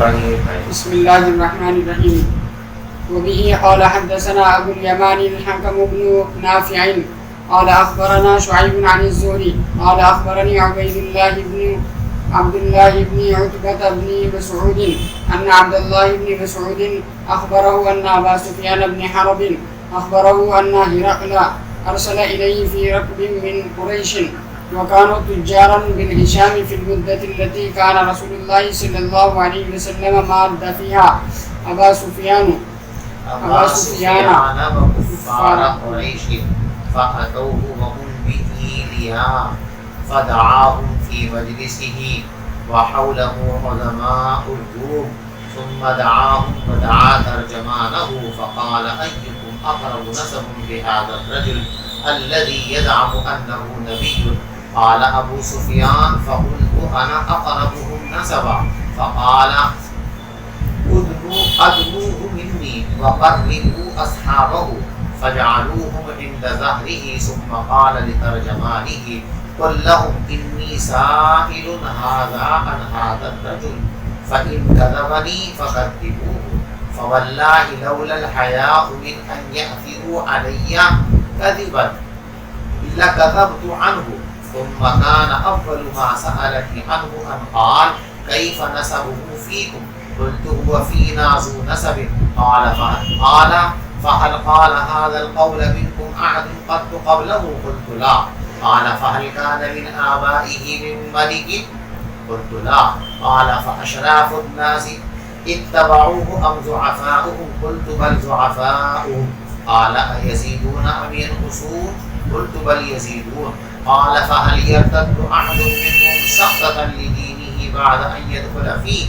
بسم الله الرحمن الرحيم. وبه قال حدثنا أبو اليمان الحكم بن نافع قال أخبرنا شعيب عن الزهري قال أخبرني عبد الله بن عتبة بن مسعود أن عبد الله بن مسعود أخبره أن أبا سفيان بن حرب أخبره أن هرقل أرسل إليه في ركب من قريش وكانوا تجارا بالهشام في المدة التي كان رسول الله صلى الله عليه وسلم ماد فيها أبا سفيان وكفار قريش فأتوه وهم بإيليا فدعاهم في مجلسه وحوله عظماء الروم ثم دعاهم ودعا ترجمانه فقال أيكم أقرب نسب بهذا الرجل الذي يزعم أنه نبي؟ قال أبو سفيان فقلت أنا أقربهم نسبا فقال أدنوه مني وقربوا أصحابه فجعلوهم عند ظهره ثم قال لترجمانه قل لهم إني سائل هذا عن هذا الرجل فإن كذبني فكذبوه فوالله لولا الحياء من أن يأثروا علي كذبا لكذبت عنه. ثم كان أول ما سألني عنه أن قال كيف نسبه فيكم؟ قلت هو فينا ذو نسب. قال فهل قال هذا القول منكم أحد قد قبله؟ قلت لا. قال فهل كان من آبائه من ملك؟ قلت لا. قال فأشراف الناس اتبعوه أم زعفاؤهم؟ قلت بل زعفاؤهم. قال أيزيدون أم ينقصون؟ قلت بل يزيدون. قال فهل يرتد أحد منهم سخطة لدينه بعد أن يدخل فيه؟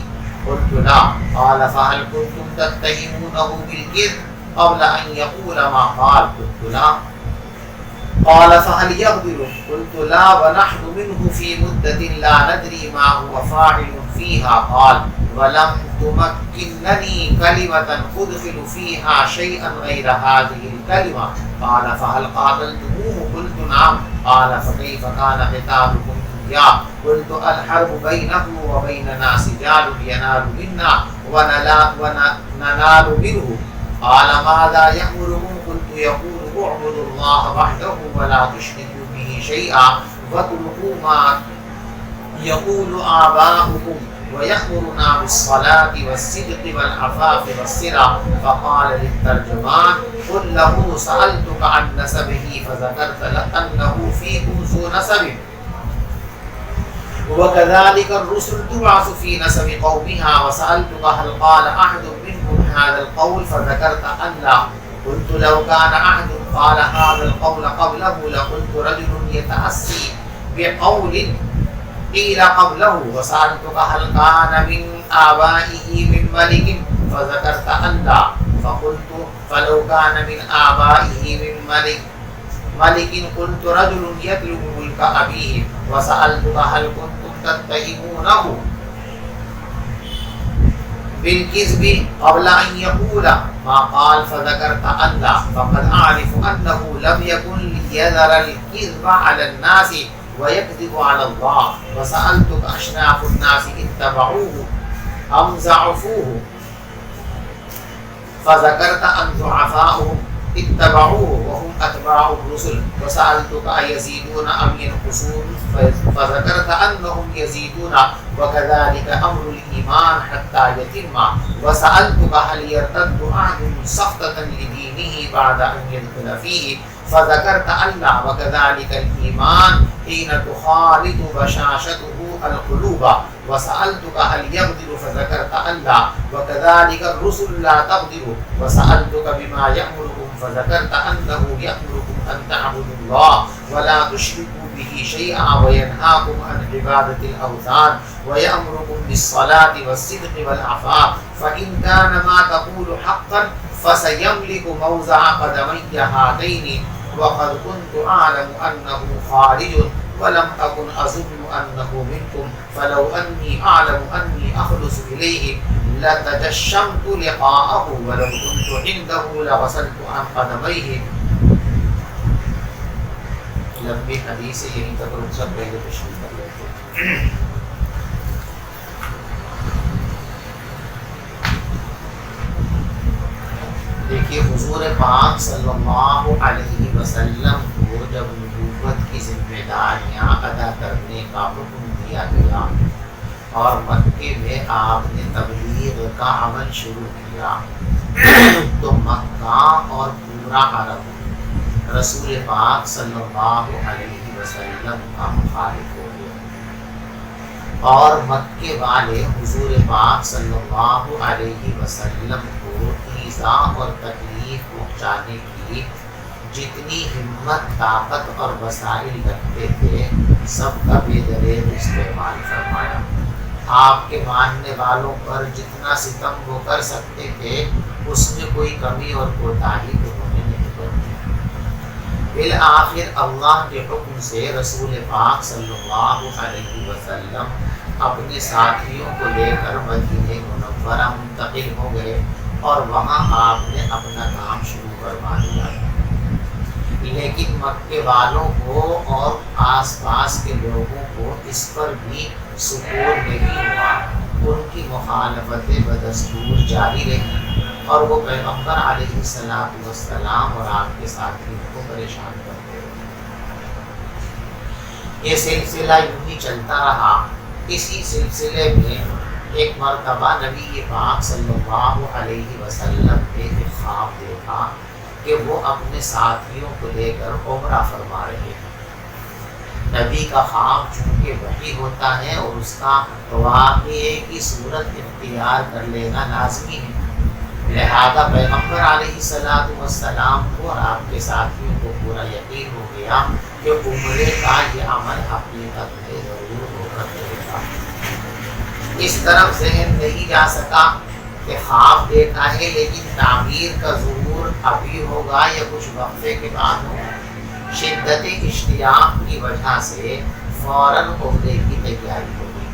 قلت لا. قال فهل كنتم تتهمونه بالكذب قبل أن يقول ما قال؟ قلت لا. قال فهل يغدر؟ قلت لا ونحن منه في مدة لا ندري ما هو فاعل فيها. قال ولم تمكنني كلمة أدخل فيها شيئا غير هذه الكلمة. قال فهل قاتلتموه؟ قلت نعم. قال فكيف كان قتالكم إياه؟ قلت الحرب بينه وبيننا سجال ينال منا وننال منه. قال ماذا يأمركم؟ قلت يقول اعبدوا الله وحده ولا تشركوا به شيئا واتركوا ما يقول آباؤكم ويأمرنا بالصلاة والصدق والعفاف والصلة. فقال للترجمان قل له سألتك عن نسبه فذكرت أنه فيكم ذو نسب وكذلك الرسل تبعث في نسب قومها وسألتك هل قال أحد منهم هذا القول فذكرت أن لا. قلت لو كان أحد قال هذا القول قبله لقلت رجل يتأسي بقول قيل قبله. وسألتك هل كان من آبائه من ملك فذكرت أن لا. فقلت فلو كان من آبائه من ملك قلت رجل يطلب ملك أبيه. وسألتك هل كنتم تتهمونه بالكذب قبل أن يقول ما قال فذكرت أن لا. فقد أعرف أنه لم يكن ليذر الكذب على الناس ويكذب على الله. وسألتك أشراف الناس اتبعوه أم زعفوه فذكرت أن زعفاؤهم اتبعوه وهم أتباع الرسل. وسألتك أيزيدون أم ينقصون فذكرت أنهم يزيدون وكذلك أمر الإيمان حتى يتم. وسألتك هل يرتد أحد سخطة لدينه بعد أن يدخل فيه فذكرت أن لا. وكذلك الإيمان حين تخالط بشاشته القلوب. وسألتك هل يغدر فذكرت أن لا. وكذلك الرسل لا تغدر. وسألتك بما يأمركم فذكرت أنه يأمركم أن تعبدوا الله ولا تشركوا به شيئا وينهاكم عن عبادة الأوثان ويأمركم بالصلاة والصدق والعفاف. فإن كان ما تقول حقا فسيملك موضع قدمي هاتين. وقد كنت أعلم أنه خارج ولم أكن أظن أنه منكم. فلو أني أعلم أني أخلص إليه لتجشمت لقاءه ولو كنت عنده لغسلت عن قدميه. لمبی حدیث سے یہیں تک رخصت پہلے تشریح کر لیتے ہیں. پاک صلی اللہ علیہ وسلم کو جب نبوت کی ذمہ داریاں ادا کرنے کا حکم دیا گیا اور مکے میں آپ نے تبلیغ کا عمل شروع کیا تو مکہ اور پورا عرب رسول پاک صلی اللہ علیہ وسلم کا مخالف ہو گیا اور مکے والے حضور پاک صلی اللہ علیہ وسلم کو ایذا اور تکلیف پہنچانے کی جتنی ہمت طاقت اور وسائل رکھتے تھے سب کا بے دریغ استعمال فرمایا۔ آپ کے ماننے والوں پر جتنا ستم وہ کر سکتے تھے اس میں کوئی کمی اور کوتاہی انہوں نے نہیں برتی۔ بالآخر اللہ کے حکم سے رسول پاک صلی اللہ علیہ وسلم اپنے ساتھیوں کو لے کر مدینہ منورہ منتقل ہو گئے اور وہاں آپ نے اپنا کام شروع کروا دیا۔ لیکن مکے والوں کو اور آس پاس کے لوگوں کو اس پر بھی سکون نہیں ہوا، ان کی مخالفتیں بدستور جاری رہی اور وہ پیغمبر علیہ السلام اور آپ کے ساتھیوں کو پریشان کرتے رہے۔ یہ سلسلہ یوں ہی چلتا رہا۔ اسی سلسلے میں ایک مرتبہ نبی پاک صلی اللہ علیہ وسلم نے ایک خواب دیکھا کہ وہ اپنے ساتھیوں کو لے کر عمرہ فرما رہے ہیں۔ نبی کا خواب چونکہ وحی ہوتا ہے اور اس کا واقعے کی صورت اختیار کر لینا لازمی ہے، لہذا پیغمبر علیہ السلام کو اور آپ کے ساتھیوں کو پورا یقین ہو گیا کہ عمرے کا یہ عمل حقیقت میں ضرور ہو کر رہے گا۔ اس طرف ذہن نہیں جا سکا کہ خواب دیکھا ہے لیکن تعمیر کا ظہور ابھی ہوگا یا کچھ وقفے کے بعد ہوگا۔ شدت اشتیاق کی وجہ سے فوراً عمرے کی تیاری ہو گئی۔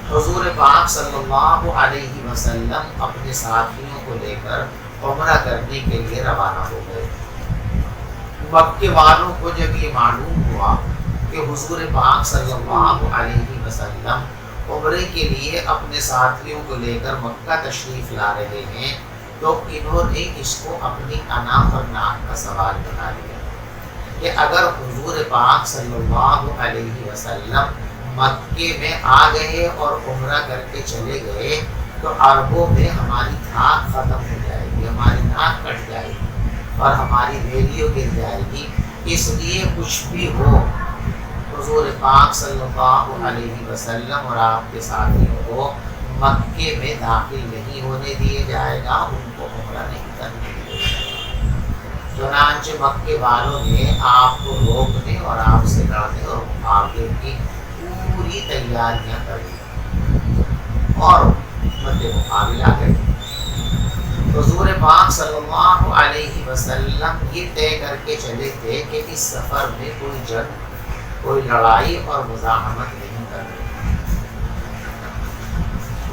حضور پاک صلی اللہ علیہ وسلم اپنے ساتھیوں کو لے کر عمرہ کرنے کے لیے روانہ ہو گئے۔ مکے والوں کو جب یہ معلوم ہوا کہ حضور پاک صلی اللہ علیہ وسلم عمرے کے لیے اپنے ساتھیوں کو لے کر مکہ تشریف لا رہے ہیں تو انہوں نے اس کو اپنی انا اور نام کا سوال بنا لیا کہ اگر حضور پاک صلی اللہ علیہ وسلم مکے میں آ گئے اور عمرہ کر کے چلے گئے تو عربوں میں ہماری دھاک ختم ہو جائے گی، ہماری ناک کٹ جائے گی اور ہماری ریلیو گر جائے گی، اس لیے کچھ بھی ہو حضور پاک صلی اللہ علیہ وسلم اور آپ کے ساتھیوں کو مکے میں داخل نہیں ہونے دیے جائے گا، ان کو عمرہ نہیں کرنے دیے جائے گا۔ چنانچہ مکے والوں نے آپ کو روکنے اور آپ سے لڑنے اور مقابلے کی پوری تیاریاں کر لی اور مد مقابلہ کر لی۔ حضور پاک صلی اللہ علیہ وسلم یہ طے کر کے چلے تھے کہ اس سفر میں کوئی جنگ، کوئی لڑائی اور مزاحمت نہیں کر رہے۔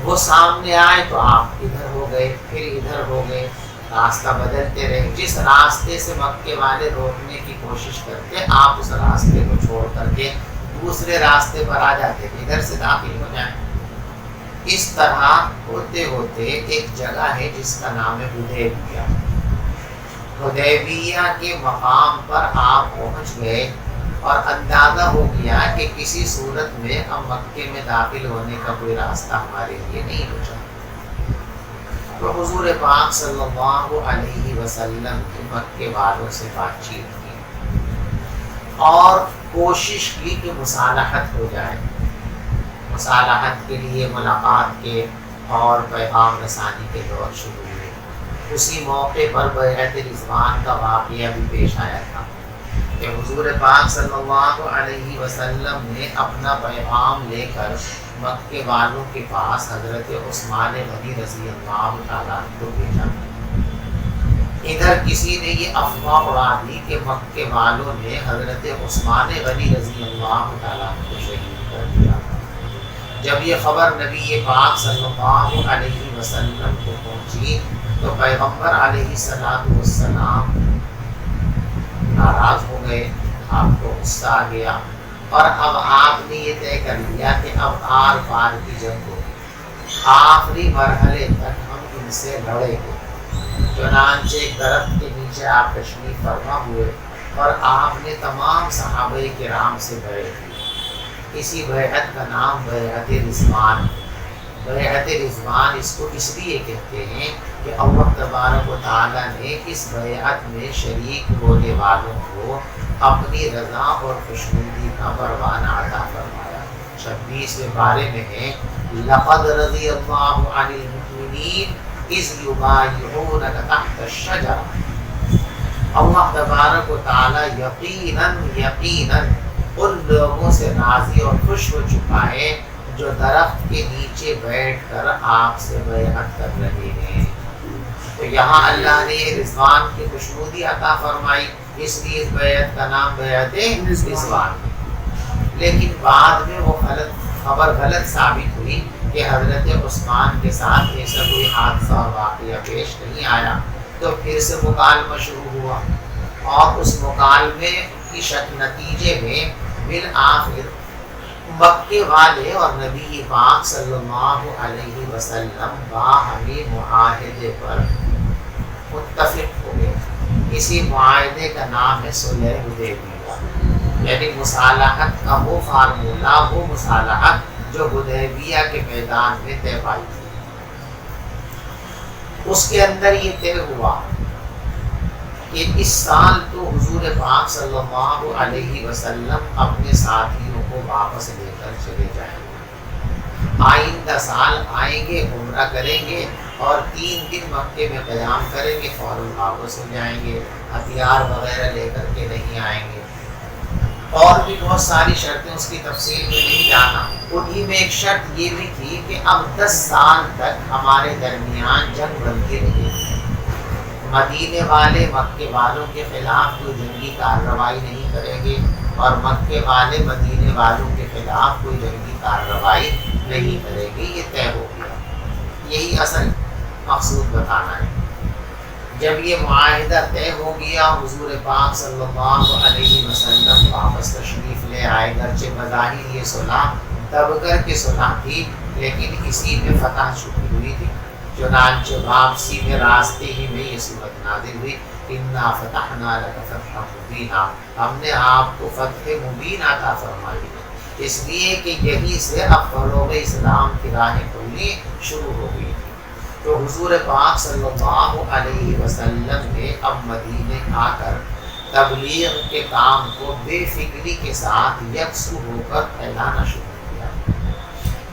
وہ سامنے آئے تو آپ ادھر ہو گئے، پھر ادھر ہو گئے، راستہ بدلتے رہے۔ جس راستے سے مکے والے روکنے کی کوشش کرتے آپ اس راستے کو چھوڑ کر کے دوسرے راستے پر آ جاتے کہ ادھر سے داخل ہو جائیں۔ اس طرح ہوتے ہوتے ایک جگہ ہے جس کا نام ہے حدیبیہ۔ حدیبیہ کے مقام پر آپ پہنچ گئے اور اندازہ ہو گیا کہ کسی صورت میں اب مکے میں داخل ہونے کا کوئی راستہ ہمارے لیے نہیں بچا۔ تو حضور پاک صلی اللہ علیہ وسلم نے مکے والوں سے بات چیت کی اور کوشش کی کہ مصالحت ہو جائے۔ مصالحت کے لیے ملاقات کے اور پیغام رسانی کے دور شروع ہوئے۔ اسی موقع پر بیعت رضوان کا واقعہ بھی پیش آیا تھا کہ حضور پاک صلی اللہ علیہ وسلم نے اپنا پیغام لے کر مکے والوں کے پاس حضرت عثمان غنی رضی اللہ تعالیٰ کو بھیجا۔ ادھر کسی نے یہ افواہ اڑا دی کہ مکے والوں نے حضرت عثمان غنی رضی اللہ تعالیٰ کو شہید کر دیا۔ جب یہ خبر نبی پاک صلی اللہ علیہ وسلم کو پہنچی تو پیغمبر علیہ السلام ناراض ہو گئے، آپ کو غصہ آ گیا اور اب آپ نے یہ طے کر لیا کہ اب آر پار کی جنگ ہوگی، آخری مرحلے تک ہم ان سے لڑیں گے، چنانچہ ایک درخت کے نیچے آپ تشریف فرما ہوئے اور آپ نے تمام صحابہ کرام سے بیعت کی۔ اسی بیعت کا نام بیعت رضوان ہے۔ بیعت رضوان اس کو اس لیے کہتے ہیں کہ اللہ تبارک و تعالیٰ نے اس بیعت میں شریک ہونے والوں کو اپنی رضا اور خوشنودی کا پروانہ عطا فرمایا۔ 26ویں پارے میں ہے لقد رضی اللہ عن المؤمنین اذ یبایعونک تحت الشجرہ۔ اللہ تبارک و تعالیٰ یقیناً ان لوگوں سے راضی اور خوش ہو چکا ہے جو درخت کے نیچے بیٹھ کر آپ سے بیعت کر رہے ہیں۔ تو یہاں اللہ نے رضوان کی خوشنودی عطا فرمائی، اس لیے اس بیعت کا نام بیعت رضوان۔ لیکن بعد میں وہ خبر غلط ثابت ہوئی کہ حضرت عثمان کے ساتھ ایسا کوئی حادثہ اور واقعہ پیش نہیں آیا، تو پھر سے مکالمہ شروع ہوا، اور اس مکالمے کی نتیجے میں بالآخر مکے والے اور نبی پاک صلی اللہ علیہ وسلم باہمی معاہدے پر متفق ہو گئے۔ اسی معاہدے کا نام ہے صلح حدیبیہ، یعنی مصالحت کا وہ فارمولہ، وہ مصالحت جو حدیبیہ کے میدان میں طے پائی تھی۔ اس کے اندر یہ طے ہوا کہ اس سال تو حضور پاک صلی اللہ علیہ وسلم اپنے ساتھیوں کو واپس لے کر چلے جائیں گے، آئندہ سال آئیں گے، عمرہ کریں گے اور 3 دن مکے میں قیام کریں گے، فوراً واپس ہو جائیں گے، ہتھیار وغیرہ لے کر کے نہیں آئیں گے۔ اور بھی بہت ساری شرطیں، اس کی تفصیل میں نہیں جانا۔ انہی میں ایک شرط یہ بھی تھی کہ اب 10 سال تک ہمارے درمیان جنگ بنتی رہے گی، مدینے والے مکے والوں کے خلاف کوئی جنگی کارروائی نہیں کریں گے اور مکے والے مدینے والوں کے خلاف کوئی جنگی کارروائی نہیں کریں گے، یہ طے ہو گیا۔ یہی اصل مقصود بتانا ہے۔ جب یہ معاہدہ طے ہو گیا، حضور پاک صلی اللہ علیہ وسلم واپس تشریف لے آئے، گرچہ بظاہر یہ صلح دب کر کے صلح تھی، لیکن اسی میں فتح چھپی ہوئی تھی۔ چنانچہ واپسی میں راستے ہی میں یہ صورت نازل ہوئی، انا فتحنا لک فتحا مبینا، ہم نے آپ کو فتح مبین عطا فرمائی ہے، اس لیے کہ یہی سے اب فروغ اسلام کی راہیں کھلنی شروع ہو گئی تھی۔ تو حضور پاک صلی اللہ علیہ وسلم نے اب مدینے آ کر تبلیغ کے کام کو بے فکری کے ساتھ یکسو ہو کر پھیلانا شروع کیا۔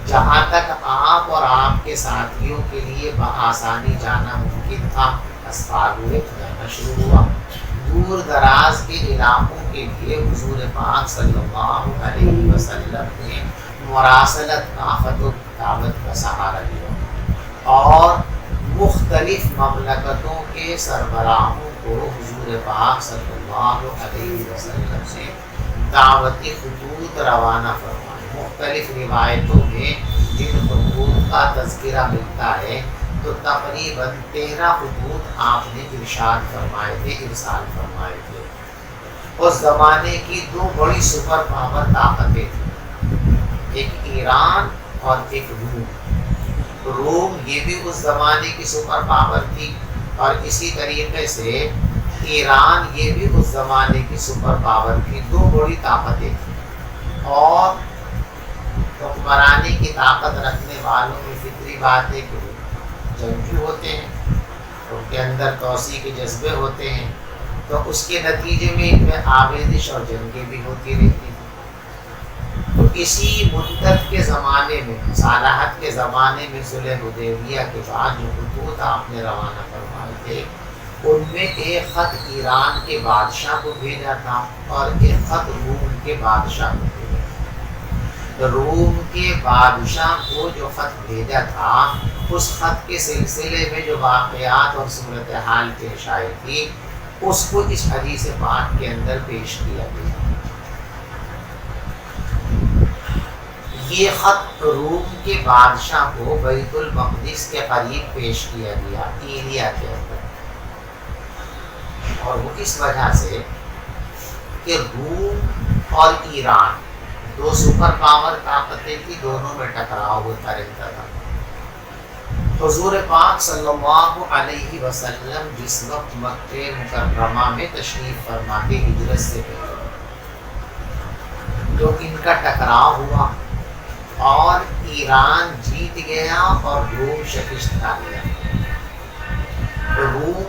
جہاں تک آپ اور آپ کے ساتھیوں کے لیے بآسانی جانا ممکن تھا، اسفار ہوئے، جانا شروع ہوا۔ دور دراز کے علاقوں کے لیے حضور پاک صلی اللہ علیہ وسلم نے مراسلت کا، خط و کتابت کا سہارا لیا اور مختلف مملکتوں کے سربراہوں کو حضور پاک صلی اللہ علیہ وسلم سے دعوتی خطوط روانہ فرمائے۔ مختلف روایتوں میں جن خطوط کا تذکرہ ملتا ہے تو تقریباً 13 خطوط آپ نے ارشاد فرمائے تھے، ارسال فرمائے تھے۔ اس زمانے کی 2 بڑی سپر پاور طاقتیں تھیں، ایک ایران اور ایک روم۔ روم یہ بھی اس زمانے کی سپر پاور تھی، اور اسی طریقے سے ایران یہ بھی اس زمانے کی سپر پاور تھی۔ 2 بڑی طاقتیں تھیں، اور حکمرانی کی طاقت رکھنے والوں میں فطری بات ہے کہ جنگجو ہوتے ہیں، ان کے اندر توسیع کے جذبے ہوتے ہیں، تو اس کے نتیجے میں ان میں آمیزش اور جنگیں بھی ہوتی رہتی ہیں۔ تو اسی مدت کے زمانے میں، مصالحت کے زمانے میں، صلح حدیبیہ کے بعد جو خطوط آپ نے روانہ فرمائے تھے، ان میں ایک خط ایران کے بادشاہ کو بھیجا تھا اور ایک خط روم کے بادشاہ کو بھیجا تھا۔ روم کے بادشاہ کو جو خط بھیجا تھا، اس خط کے سلسلے میں جو واقعات اور صورتحال پیش آئی تھی، اس کو اس حدیث پاک کے اندر پیش کیا گیا۔ یہ خط روم کے بادشاہ کو بیت المقدس کے قریب پیش کیا گیا، ایلیا کے اندر، اور وہ اس وجہ سے کہ روم اور ایران 2 سپر پاور طاقتیں تھی، دونوں میں ٹکراؤ ہوتا رہتا تھا۔ حضور پاک صلی اللہ علیہ وسلم جس وقت مکہ مکرمہ میں تشریف فرماتے ہجرت سے پہلے تو ان کا ٹکراؤ ہوا اور ایران جیت گیا اور روم شکست کھا گیا۔ روم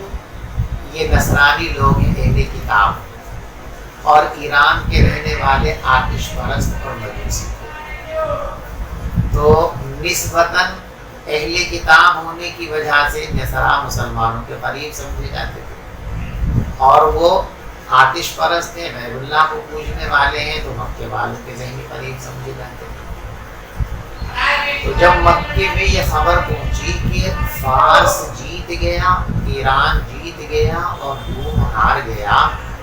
یہ نصرانی لوگ ہیں، اہل کتاب، اور ایران کے رہنے والے آتش پرست اور مجوسی تھے۔ تو نسبتاً اہل کتاب ہونے کی وجہ سے نصارہ مسلمانوں کے قریب سمجھے جاتے تھے، اور وہ آتش پرست ہیں، غیر اللہ کو پوجنے والے ہیں، تو مکے والوں کے ذہنی قریب سمجھے جاتے تھے۔ تو جب مکے میں یہ خبر پہنچی کہ فارس جیت گیا، ایران جیت گیا اور روم ہار گیا،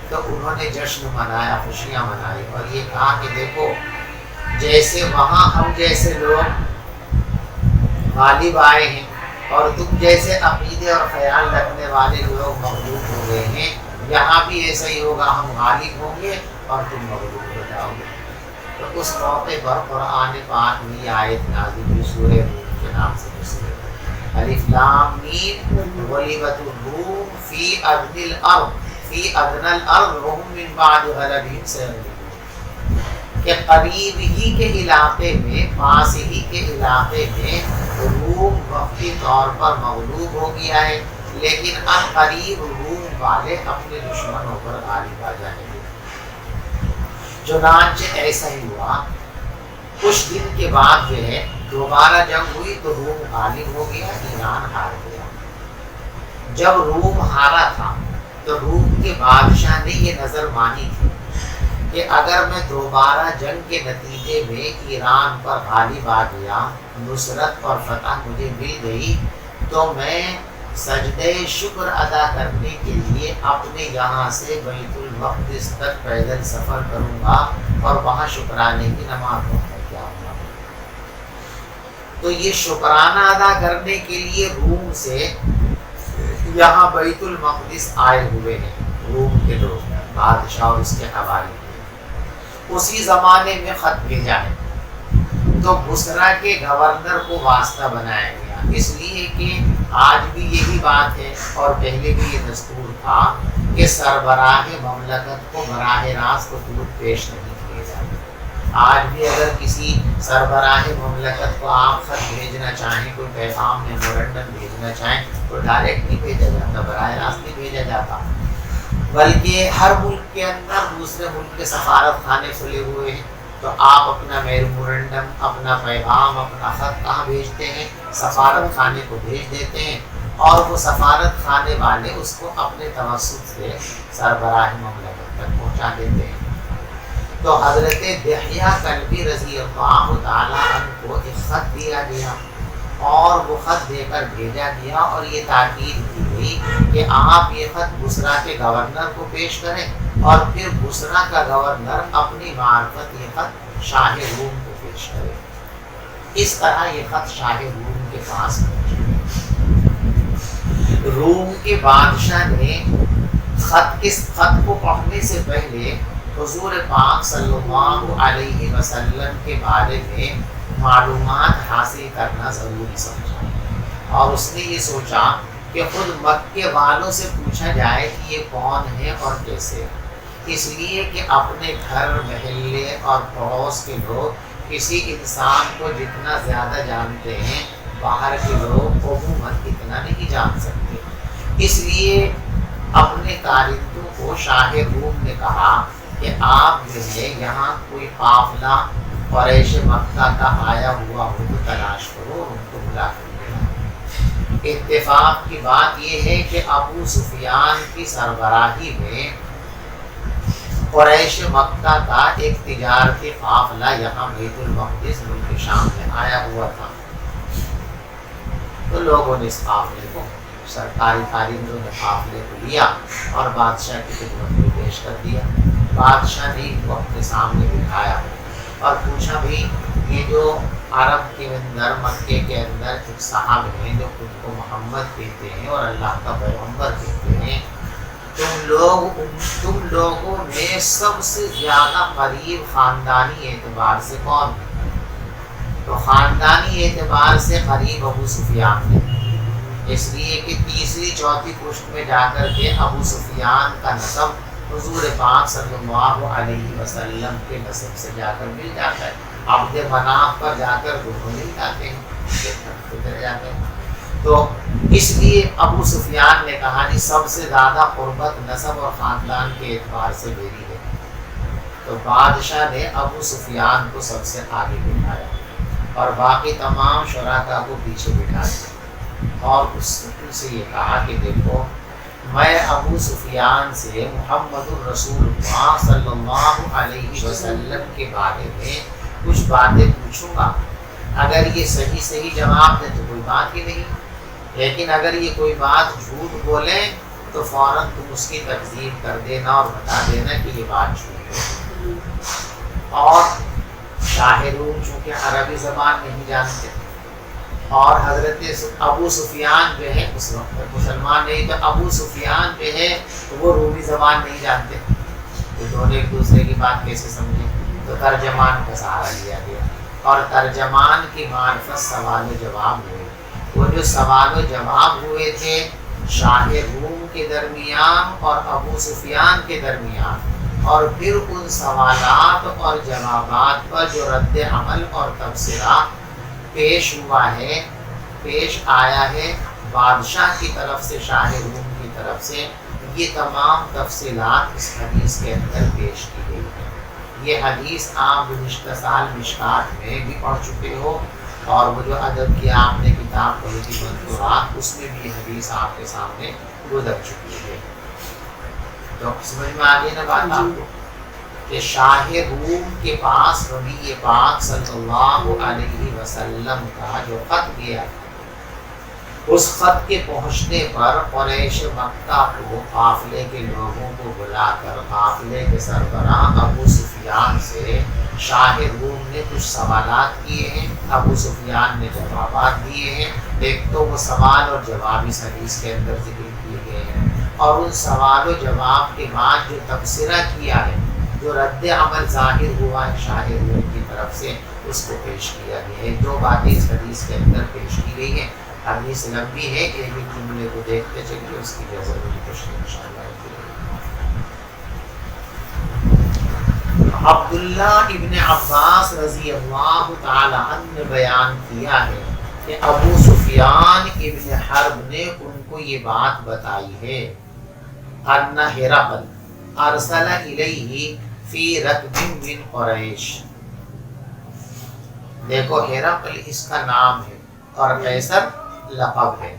تو انہوں نے جشن منایا، خوشیاں منائی، اور یہ کہا کہ دیکھو جیسے وہاں ہم جیسے لوگ غالب آئے ہیں اور تم جیسے عقیدے اور خیال رکھنے والے لوگ مغلوب ہو گئے ہیں، یہاں بھی ایسا ہی ہوگا، ہم غالب ہوں گے اور تم مغلوب ہو جاؤ گے۔ تو اس موقع پر قرآن پاک میں یہ آیت نازل ہوئی، سورہ روم کے نام سے مشہور، الف لام میم غلبت الروم فی ادنی الارض وهم من بعد غلبهم سيغلبون، کہ قریب ہی کے علاقے میں، پاس ہی کے علاقے میں روم وقتی طور پر مغلوب ہو گیا ہے، لیکن اب قریب روم والے اپنے دشمنوں پر غالب آ جائیں گے۔ چنانچہ ایسا ہی ہوا۔ کچھ دن کے بعد جو ہے دوبارہ جنگ ہوئی تو روم غالب ہو گیا، ایران ہار گیا۔ جب روم ہارا تھا تو روم کے بادشاہ نے یہ نظر مانی تھی کہ اگر میں دوبارہ جنگ کے نتیجے میں ایران پر غالب آ گیا، نصرت اور فتح مجھے مل گئی، تو میں سجدہ شکر ادا کرنے کے لیے اپنے یہاں سے بیت المقدس تک پیدل سفر کروں گا اور وہاں شکرانے کی نماز پڑھوں گا۔ تو یہ شکرانہ ادا کرنے کے لیے روم سے یہاں بیت المقدس آئے ہوئے ہیں، روم کے لوگ، بادشاہ اور اس کے حوالی۔ اسی زمانے میں خط بھیجا ہے تو بصرہ کے گورنر کو واسطہ بنایا گیا، اس لیے کہ آج بھی یہی بات ہے اور پہلے بھی یہ دستور تھا کہ سربراہ مملکت کو براہ راست خطوط پیش نہیں کیے جاتے۔ آج بھی اگر کسی سربراہ مملکت کو آپ خط بھیجنا چاہیں، کوئی پیغام میمورنڈم بھیجنا چاہیں، تو ڈائریکٹ نہیں بھیجا جاتا، براہ راست نہیں بھیجا جاتا، بلکہ ہر ملک کے اندر دوسرے ملک کے سفارت خانے کھلے ہوئے ہیں۔ تو آپ اپنا میمورنڈم، اپنا پیغام، اپنا خط کہاں بھیجتے ہیں؟ سفارت خانے کو بھیج دیتے ہیں، اور وہ سفارت خانے والے اس کو اپنے توسط سے سربراہ مملکت تک پہنچا دیتے ہیں۔ تو حضرت دحیہ کلبی رضی اللہ تعالیٰ عنہ کو ایک خط دیا گیا، اور وہ خط دے کر بھیجا گیا، اور یہ تاکید کی گئی کہ آپ یہ خط بصرہ کے گورنر کو پیش کریں، اور پھر بصرہ کا گورنر اپنی معرفت یہ خط شاہ روم کو پیش کرے۔ اس طرح یہ خط شاہ روم کے پاس پہنچا۔ روم کے بادشاہ نے خط کو پڑھنے سے پہلے حضور پاک صلی اللہ علیہ وسلم کے بارے میں معلومات حاصل کرنا ضروری سمجھا، اور اس نے یہ سوچا کہ خود مکے والوں سے پوچھا جائے کہ یہ کون ہے اور کیسے، اس لیے کہ اپنے گھر، محلے اور پڑوس کے لوگ کسی انسان کو جتنا زیادہ جانتے ہیں، باہر کے لوگ عموماً اتنا نہیں جان سکتے۔ اس لیے اپنے کارندوں کو شاہ روم نے کہا کہ آپ جو ہے یہاں کوئی قافلہ قریش مکہ کا آیا ہوا ہو تو تلاش کرو، ان کو بلا کر لے۔ اتفاق کی بات یہ ہے کہ ابو سفیان کی سربراہی میں قریش مکہ کا ایک تجارتی قافلہ یہاں بیت المقدس ملک شام میں آیا ہوا تھا۔ تو لوگوں نے اس قافلے کو، سرکاری کارندوں نے قافلے کو لیا اور بادشاہ کی خدمت میں پیش کر دیا۔ بادشاہ نے ان کو اپنے سامنے بٹھایا اور پوچھا بھی یہ جو عرب کے اندر، مکے کے اندر ایک صاحب ہیں جو خود کو محمد کہتے ہیں اور اللہ کا پیغمبر کہتے ہیں، تم لوگوں میں سب سے زیادہ قریب خاندانی اعتبار سے کون ہے؟ تو خاندانی زمانی اعتبار سے قریب ابو سفیان ہے، اس لیے کہ تیسری چوتھی پشت میں جا کر کے ابو سفیان کا نسب حضور پاک صلی اللہ علیہ وسلم کے نسب سے جا کر مل جاتا ہے۔ عبد مناف پر جا کر دونوں مل جاتے ہیں، تو اس لیے ابو سفیان نے کہا کہ سب سے زیادہ قربت نسب اور خاندان کے اعتبار سے میری ہے، تو بادشاہ نے ابو سفیان کو سب سے آگے بٹھایا اور باقی تمام شرکاء کو پیچھے بٹھا دیا، اور اس سے یہ کہا کہ دیکھو میں ابو سفیان سے محمد الرسول اللہ صلی اللہ علیہ وسلم کے بارے میں کچھ باتیں پوچھوں گا، اگر یہ صحیح جواب دیں تو کوئی بات ہی نہیں، لیکن اگر یہ کوئی بات جھوٹ بولیں تو فوراً تم اس کی تکذیب کر دینا اور بتا دینا کہ یہ بات جھوٹ ہے۔ اور شاہ روم چونکہ عربی زبان نہیں جانتے، اور حضرت ابو سفیان جو ہے اس وقت مسلمان نہیں، تو ابو سفیان جو ہے وہ رومی زبان نہیں جانتے، تو دونوں ایک دوسرے کی بات کیسے سمجھیں، تو ترجمان کا سہارا لیا گیا، اور ترجمان کی معرفت سوال و جواب ہوئے۔ وہ جو سوال و جواب ہوئے تھے شاہ روم کے درمیان اور ابو سفیان کے درمیان، اور پھر ان سوالات اور جوابات پر جو رد عمل اور تبصرہ پیش ہوا ہے، پیش آیا ہے بادشاہ کی طرف سے، شاہ روم کی طرف سے، یہ تمام تفصیلات اس حدیث کے اندر پیش کی گئی ہے۔ یہ حدیث آپ گزشتہ سال مشکات میں بھی پڑھ چکے ہو، اور وہ جو ادب کی آپ نے کتاب پڑھی تھی منصورات، اس میں بھی یہ حدیث آپ کے سامنے گزر چکی ہے۔ تو سمجھ میں آ گئی نا بات آپ کو کہ شاہ روم کے پاس نبی پاک صلی اللہ علیہ وسلم کا جو خط گیا، اس خط کے پہنچنے پر قریش مکہ کو قافلے کے لوگوں کو بلا کر قافلے کے سربراہ ابو سفیان سے شاہ روم نے کچھ سوالات کیے ہیں، ابو سفیان نے جوابات دیے ہیں۔ ایک تو وہ سوال اور جواب اس حدیث کے اندر ذکر کیے گئے ہیں، اور ان سوال و جواب کے بعد جو تبصرہ کیا ہے، جو رد عمل ظاہر ہوا ہے شاہ روم کی طرف سے، اس کو پیش کیا گیا ہے۔ جو باتیں اس حدیث کے اندر پیش کی گئی ہیں، حدیث لمبی ہے، ایک ایک جملے کو دیکھتے چلیے، اس کی ضروری کوشش انشاءاللہ۔ عبداللہ ابن عباس رضی اللہ تعالی عنہ نے بیان کیا ہے کہ ابو سفیان ابن حرب نے ان کو یہ بات بتائی ہے، ان ہرقل ارسل الیہ فی رکب من قریش۔ دیکھو ہرقل اس کا نام ہے اور قیصر لقب ہے۔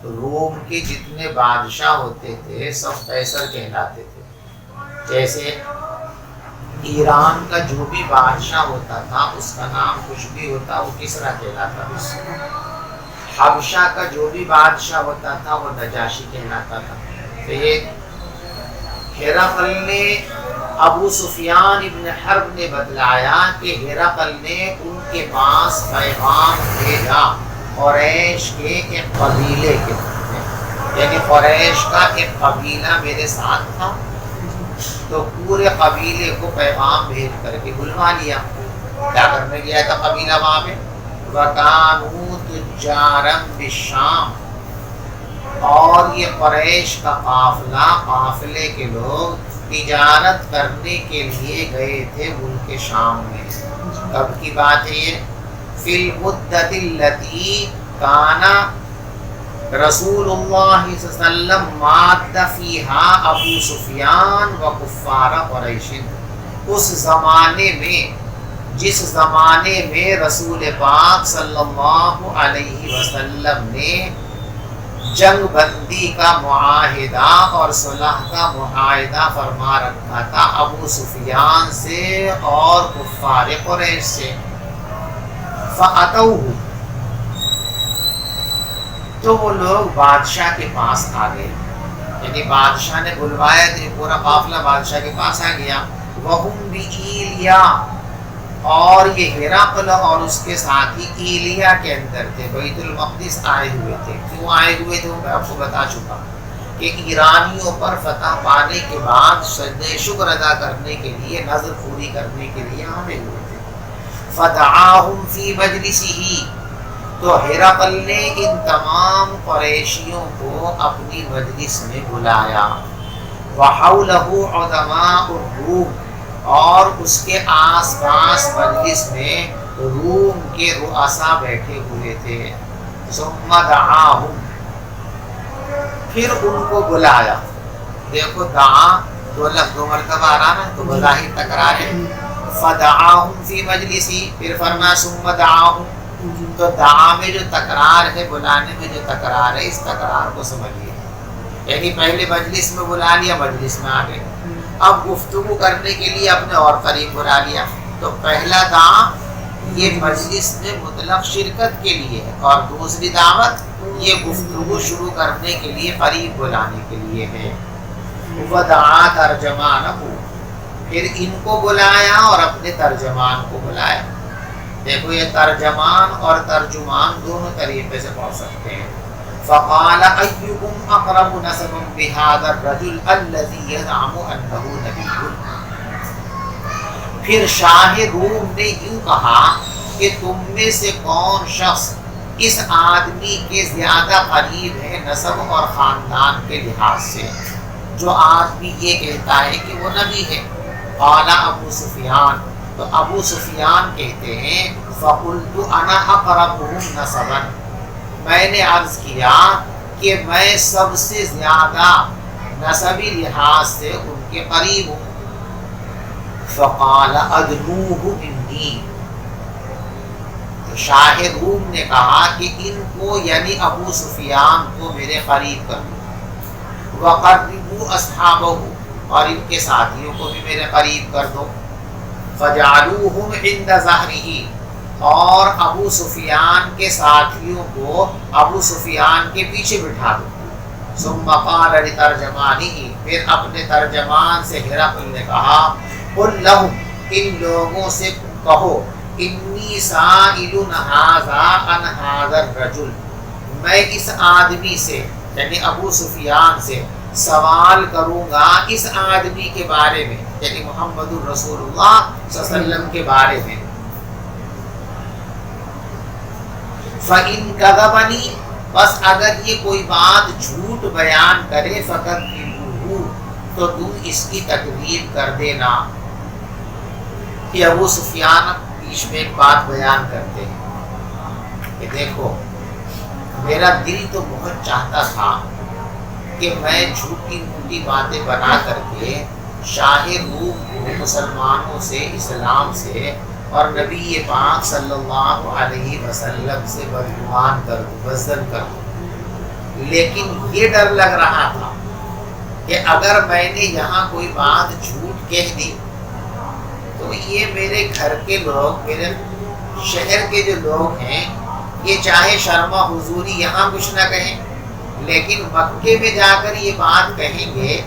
روم کے جتنے بادشاہ ہوتے تھے سب قیصر کہلاتے تھے، جیسے ایران کا جو بھی بادشاہ ہوتا تھا اس کا نام کچھ بھی ہوتا وہ کسریٰ کہلاتا تھا، حبشہ کا جو بھی بادشاہ ہوتا تھا وہ نجاشی کہلاتا تھا۔ تو یہ ہرقل نے ابو سفیان ابن حرب نے بتلایا کہ ہرقل نے ان کے پاس پیغام بھیجا قریش کے ایک قبیلے کے، یعنی قریش کا ایک قبیلہ میرے ساتھ تھا، تو پورے قبیلے کو پیغام بھیج کر کے بلوا لیا۔ کیا کرنے گیا تھا قبیلہ وہاں پہ؟ وَكَانُوا تُجَّارًا بِالشَّامِ، اور یہ قریش کا قافلہ، قافلے کے لوگ تجارت کرنے کے لیے گئے تھے ملک شام میں۔ کب کی بات ہے یہ؟ فی المدت التی کان رسول اللہ صلی اللہ علیہ وسلم ماد فیہا ابو سفیان و کفار قریش، اس زمانے میں جس زمانے میں رسول پاک صلی اللہ علیہ وسلم نے جنگ بندی کا معاہدہ اور صلح کا معاہدہ فرما رکھا تھا ابو سفیان سے اور کفار قریش سے۔ فَأَتَوْهُ، تو وہ لوگ بادشاہ کے پاس آ گئے، یعنی بادشاہ نے بلوایا تو یہ پورا قافلہ بادشاہ کے پاس آ گیا۔ وَهُمْ بِإِيلِيَا، اور یہ ہرقل اور اس کے ساتھی ایلیا کے اندر تھے، بیت المقدس آئے ہوئے تھے۔ کیوں آئے ہوئے تھے وہ میں آپ کو بتا چکا کہ ایرانیوں پر فتح پانے کے بعد سجدہ شکر ادا کرنے کے لیے، نظر پوری کرنے کے لیے آئے ہوئے تھے۔ فَدَعَاهُمْ فِي مَجْلِسِهِ، تو ہرقل نے ان تمام قریشیوں کو اپنی مجلس میں بلایا، وحولہ عظماء الروم، اور اس کے آس پاس مجلس میں روم کے رؤسا بیٹھے ہوئے تھے، ثم دعاہم، پھر ان کو بلایا۔ دیکھو دعا دو لفظ دو مرتبہ آ رہا نا تو بظاہر تکرار ہے، فدعاہم فی مجلسی، پھر فرمایا ثم دعاہم، تو دعا میں جو تکرار ہے، بلانے میں جو تکرار ہے، اس تکرار کو سمجھیے، یعنی پہلے مجلس میں بلا لیا، مجلس میں آ گئے، اب گفتگو کرنے کے لیے اپنے اور قریب بلا لیا، تو پہلا دعا یہ مجلس میں مطلق شرکت کے لیے ہے، اور دوسری دعوت یہ گفتگو شروع کرنے کے لیے قریب بلانے کے لیے ہے۔ وَدَعَا تَرْجَمَانَهُ، پھر ان کو بلایا اور اپنے ترجمان کو بلایا۔ دیکھو یہ ترجمان اور ترجمان دونوں طریقے سے پڑھ سکتے ہیں۔ فَقَالَ أَيُّكُمْ أَقْرَبُ نَسَبًا بِهَذَا الرَّجُلِ الَّذِي يَزْعَمُ أَنَّهُ نَبِيٌّ، پھر شاہ روم نے یوں کہا کہ تم میں سے کون شخص اس آدمی کے زیادہ قریب ہے نسب اور خاندان کے لحاظ سے، جو آدمی یہ کہتا ہے کہ وہ نبی ہے۔ قال ابو سفیان، تو ابو سفیان کہتے ہیں فَقُلْتُ أَنَا أَقْرَبُهُمْ نَسَبًا، میں نے عرض کیا کہ میں سب سے زیادہ نسبی لحاظ سے ان کے قریب ہوں۔ فقال ادنوہ منی، تو شاہ روم نے کہا کہ ان کو یعنی ابو سفیان کو میرے قریب کر دو، وقربوا اصحابہ، اور ان کے ساتھیوں کو بھی میرے قریب کر دو، فجعلوہم عند ظہرہ، اور ابو سفیان کے ساتھیوں کو ابو سفیان کے پیچھے بٹھا دو۔ ثم قال لترجمانہ، پھر اپنے ترجمان سے ہرقل نے کہا قل لہم، ان لوگوں سے کہو انی سائل ھذا عن ھذا الرجل، میں اس آدمی سے یعنی ابو سفیان سے سوال کروں گا اس آدمی کے بارے میں، یعنی محمد الرسول اللہ صلی اللہ علیہ وسلم کے بارے میں۔ فَإِن كَذَبَنِي، بس اگر یہ کوئی بات جھوٹ بیان کرے فَكَذِّبُوهُ، تو تم اس کی تکذیب کر دینا۔ کہ ابو سفیان بیچ میں ایک بات بیان کرتے ہیں کہ دیکھو میرا دل تو بہت چاہتا تھا کہ میں جھوٹی موٹی باتیں بنا کر کے شاہ روم کو مسلمانوں سے، اسلام سے اور نبی پاک صلی اللہ علیہ وسلم سے بدگمان کر دوں، بزدل کر دوں، لیکن یہ ڈر لگ رہا تھا کہ اگر میں نے یہاں کوئی بات جھوٹ کہہ دی تو یہ میرے گھر کے لوگ، میرے شہر کے جو لوگ ہیں، یہ چاہے شرما حضوری یہاں کچھ نہ کہیں، لیکن مکے میں جا کر یہ بات کہیں گے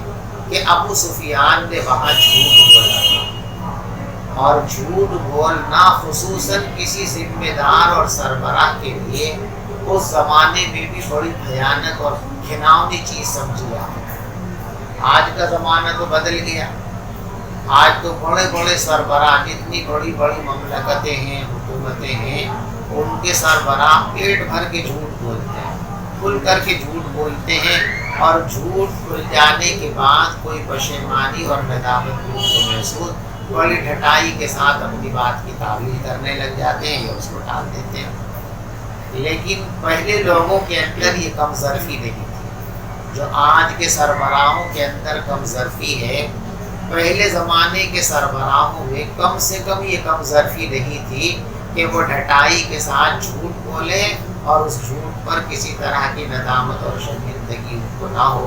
کہ ابو سفیان نے وہاں جھوٹ بولا تھا، اور جھوٹ بولنا خصوصاً کسی ذمہ دار اور سربراہ کے لیے اس زمانے میں بھی بڑی بھیانک اور گھناؤنی چیز سمجھی جاتی ہے۔ آج کا زمانہ تو بدل گیا، آج تو بڑے بڑے سربراہ، جتنی بڑی بڑی مملکتیں ہیں، حکومتیں ہیں، ان کے سربراہ پیٹ بھر کے جھوٹ بولتے ہیں، کھل کر کے جھوٹ بولتے ہیں، اور جھوٹ کھل جانے کے بعد کوئی پشیمانی اور ندامت کو محسوس بڑی ڈھٹائی کے ساتھ اپنی بات کی تعویل کرنے لگ جاتے ہیں یا اس کو ٹال دیتے ہیں۔ لیکن پہلے لوگوں کے اندر یہ کم ظرفی نہیں تھی جو آج کے سربراہوں کے اندر کم ظرفی ہے۔ پہلے زمانے کے سربراہوں میں کم سے کم یہ کم ظرفی نہیں تھی کہ وہ ڈھٹائی کے ساتھ جھوٹ بولے اور اس جھوٹ پر کسی طرح کی ندامت اور شرمندگی ان کو نہ ہو۔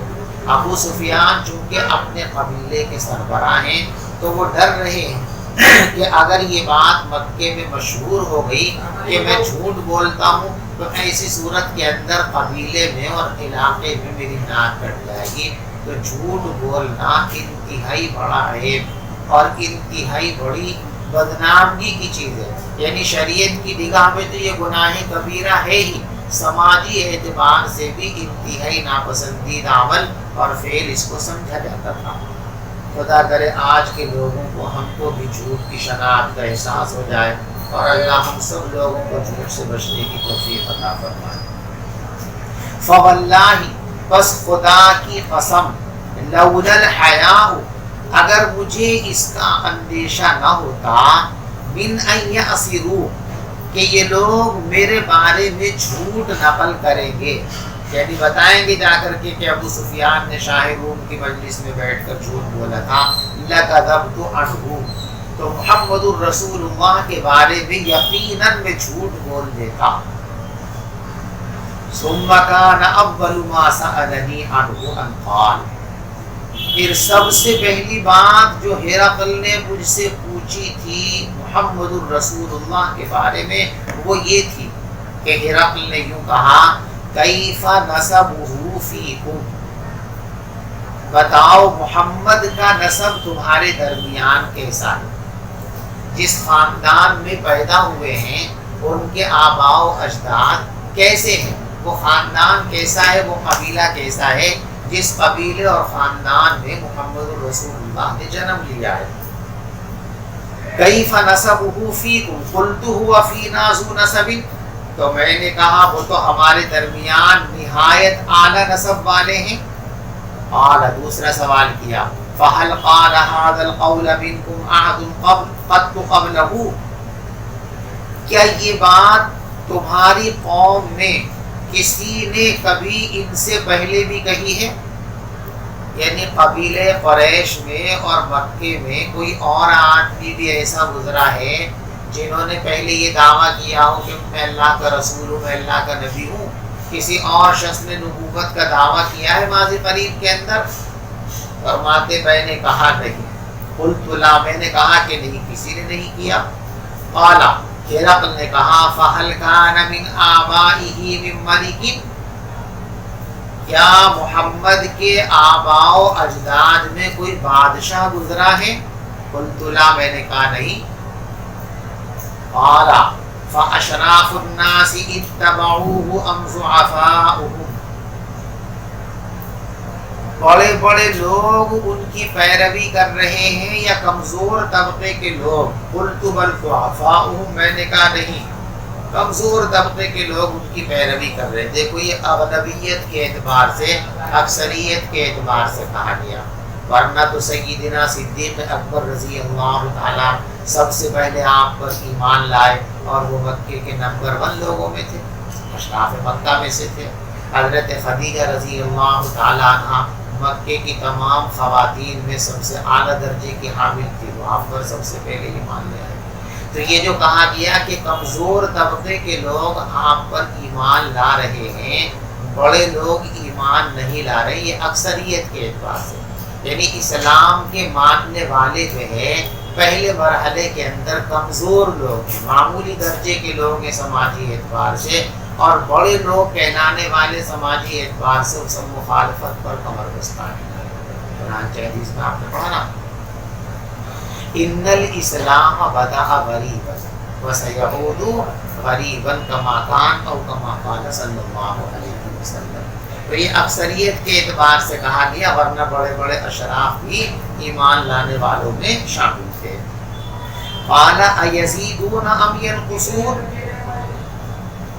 ابو سفیان چونکہ اپنے قبیلے کے سربراہ ہیں تو وہ ڈر رہے ہیں کہ اگر یہ بات مکے میں مشہور ہو گئی کہ میں جھوٹ بولتا ہوں تو ایسی صورت کے اندر قبیلے میں اور علاقے میں میری ناک کٹ جائے گی۔ تو جھوٹ بولنا انتہائی بڑا عیب اور انتہائی بڑی بدنامی کی چیز ہے، یعنی شریعت کی نگاہ میں تو یہ گناہ کبیرہ ہے ہی، سماجی اعتبار سے بھی انتہائی ناپسندیدہ عمل اور فعل اس کو سمجھا جاتا تھا۔ خدا کرے آج کے لوگوں کو، ہم کو بھی جھوٹ کی شناخت کا احساس ہو جائے اور اللہ ہم سب لوگوں کو جھوٹ سے بچنے کی توفیق عطا فرمائے۔ فواللہ، بس خدا کی قسم، لولا الحیاء، اگر مجھے اس کا اندیشہ نہ ہوتا، من ان یأسروا، کہ یہ لوگ میرے بارے میں جھوٹ نقل کریں گے، یعنی بتائیں گے جا کر کے کہ ابو سفیان نے شاہ روم کی مجلس میں بیٹھ کر جھوٹ بولا تھا، لَكَذَبْتُ عَنْهُ، تو محمد الرسول اللہ کے بارے میں یقیناً میں جھوٹ بول دیتا۔ ثُمَّ كَانَ أَوَّلُ مَا سَأَلَنِي عَنْهُ أَنْ قَالَ، پھر سب سے پہلی بات جو ہرقل نے مجھ سے پوچھی تھی محمد الرسول اللہ کے بارے میں وہ یہ تھی کہ ہرقل نے یوں کہا، کیف نسبہ فیکم، بتاؤ محمد کا نسب تمہارے درمیان کیسا ہے، جس خاندان میں پیدا ہوئے ہیں ان کے آباء و اجداد کیسے ہیں، وہ خاندان کیسا ہے، وہ قبیلہ کیسا ہے جس قبیلے اور خاندان میں محمد الرسول اللہ نے جنم لیا ہے۔ کیف نسبہ فیکم قلت هو فینا ذو نسب، تو میں نے کہا وہ تو ہمارے درمیان نہایت اعلیٰ نسب والے ہیں۔ قال، دوسرا سوال کیا، فہل قال هذا القول منکم احد قط قبلہ، کیا یہ بات تمہاری قوم میں کسی نے کبھی ان سے پہلے بھی کہی ہے، یعنی قبیلے قریش میں اور مکے میں کوئی اور آدمی بھی ایسا گزرا ہے جنہوں نے پہلے یہ دعویٰ کیا ہو کہ میں اللہ کا رسول ہوں، میں اللہ کا نبی ہوں، کسی اور شخص نے نبوت کا دعویٰ کیا ہے ماضی قریب کے اندر؟ فرماتے میں نے کہا نہیں، قلت لا، میں نے کہا کہ نہیں، کسی نے نہیں کیا۔ قال، ہرقل نے کہا، فَهَلْ كَانَ مِنْ آبَائِهِ مِنْ مَلِكٍ، کیا محمد کے آباء و اجداد میں کوئی بادشاہ گزرا ہے؟ قلت لا، میں نے کہا نہیں۔ قال، فَأَشْرَافُ النَّاسِ اتَّبَعُوهُ أَمْ ضُعَفَاؤُهُمْ، بڑے بڑے لوگ ان کی پیروی کر رہے ہیں یا کمزور طبقے کے لوگ؟ قلت بل ضعفاؤہم، میں نے کہا نہیں، کمزور طبقے کے لوگ ان کی پیروی کر رہے ہیں۔ دیکھو یہ اغلبیت کے اعتبار سے، اکثریت کے اعتبار سے کہا گیا، ورنہ تو سیدنا صدیق اکبر رضی اللہ تعالیٰ سب سے پہلے آپ پر ایمان لائے اور وہ مکے کے نمبر 1 لوگوں میں تھے، اشراف مکہ میں سے تھے۔ حضرت خدیجہ رضی اللہ تعالیٰ عنہ مکے کی تمام خواتین میں سب سے اعلیٰ درجے کی حامل تھی، وہ آپ پر سب سے پہلے ایمان لے آئے۔ تو یہ جو کہا گیا کہ کمزور طبقے کے لوگ آپ پر ایمان لا رہے ہیں، بڑے لوگ ایمان نہیں لا رہے، یہ اکثریت کے اعتبار سے، یعنی اسلام کے ماننے والے جو ہے پہلے مرحلے کے اندر کمزور لوگ ہیں، معمولی درجے کے لوگ ہیں سماجی اعتبار سے، اور بڑے لوگ کہلانے والے سماجی اعتبار سے سب مخالفت پر کمر بستہ ہیں۔ چنانچہ حدیث میں آپ نے پڑھا نا، ان الاسلام بدأ غریبا وسیعود غریبا کما کان او کما قال صلی اللہ علیہ وسلم۔ تو یہ اکثریت کے اعتبار سے کہا گیا، ورنہ بڑے بڑے اشراف بھی ایمان لانے والوں میں شامل تھے۔ قال ایزیدون ام ینقصون،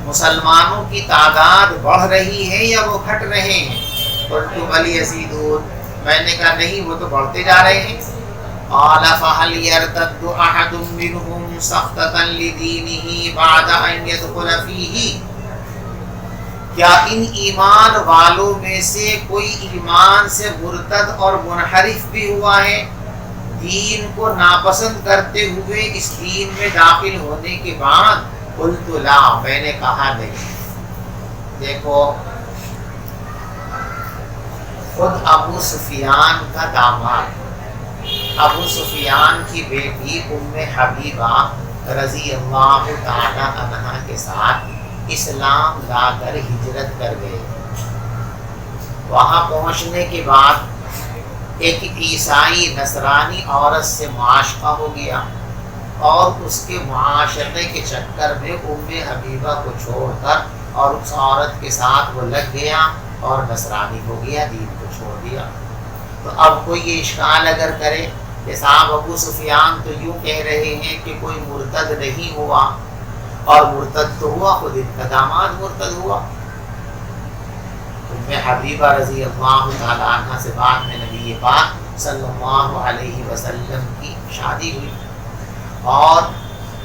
مسلمانوں کی تعداد بڑھ رہی ہے یا وہ گھٹ رہے ہیں؟ قلت بل یزیدون، میں نے کہا نہیں، وہ تو بڑھتے جا رہے ہیں۔ قال فهل يرتد احد منهم سخطة لدينه بعد ان يدخل فيه، کیا ان ایمان والوں میں سے کوئی ایمان سے مرتد اور منحرف بھی ہوا ہے دین کو ناپسند کرتے ہوئے اس دین میں داخل ہونے کے بعد؟ قلت لا، میں نے کہا نہیں۔ دیکھو خود ابو سفیان کا داماد، ابو سفیان کی بیٹی ام حبیبہ رضی اللہ تعالی عنہا کے ساتھ اسلام لا کر ہجرت کر گئے۔ وہاں پہنچنے کے بعد ایک عیسائی نصرانی عورت سے معاشقہ ہو گیا، اور اس کے معاشرے کے چکر میں ام حبیبہ کو چھوڑ کر اور اس عورت کے ساتھ وہ لگ گیا اور نصرانی ہو گیا، دین کو چھوڑ دیا۔ تو اب کوئی یہ اشکال اگر کرے کہ صاحب ابو سفیان تو یوں کہہ رہے ہیں کہ کوئی مرتد نہیں ہوا، اور مرتد تو ہوا، خود ان کا داماد مرتد ہوا۔ ام حبیبہ رضی اللہ تعالی عنہ سے بعد میں نبی پاک صلی اللہ علیہ وسلم کی شادی ہوئی، اور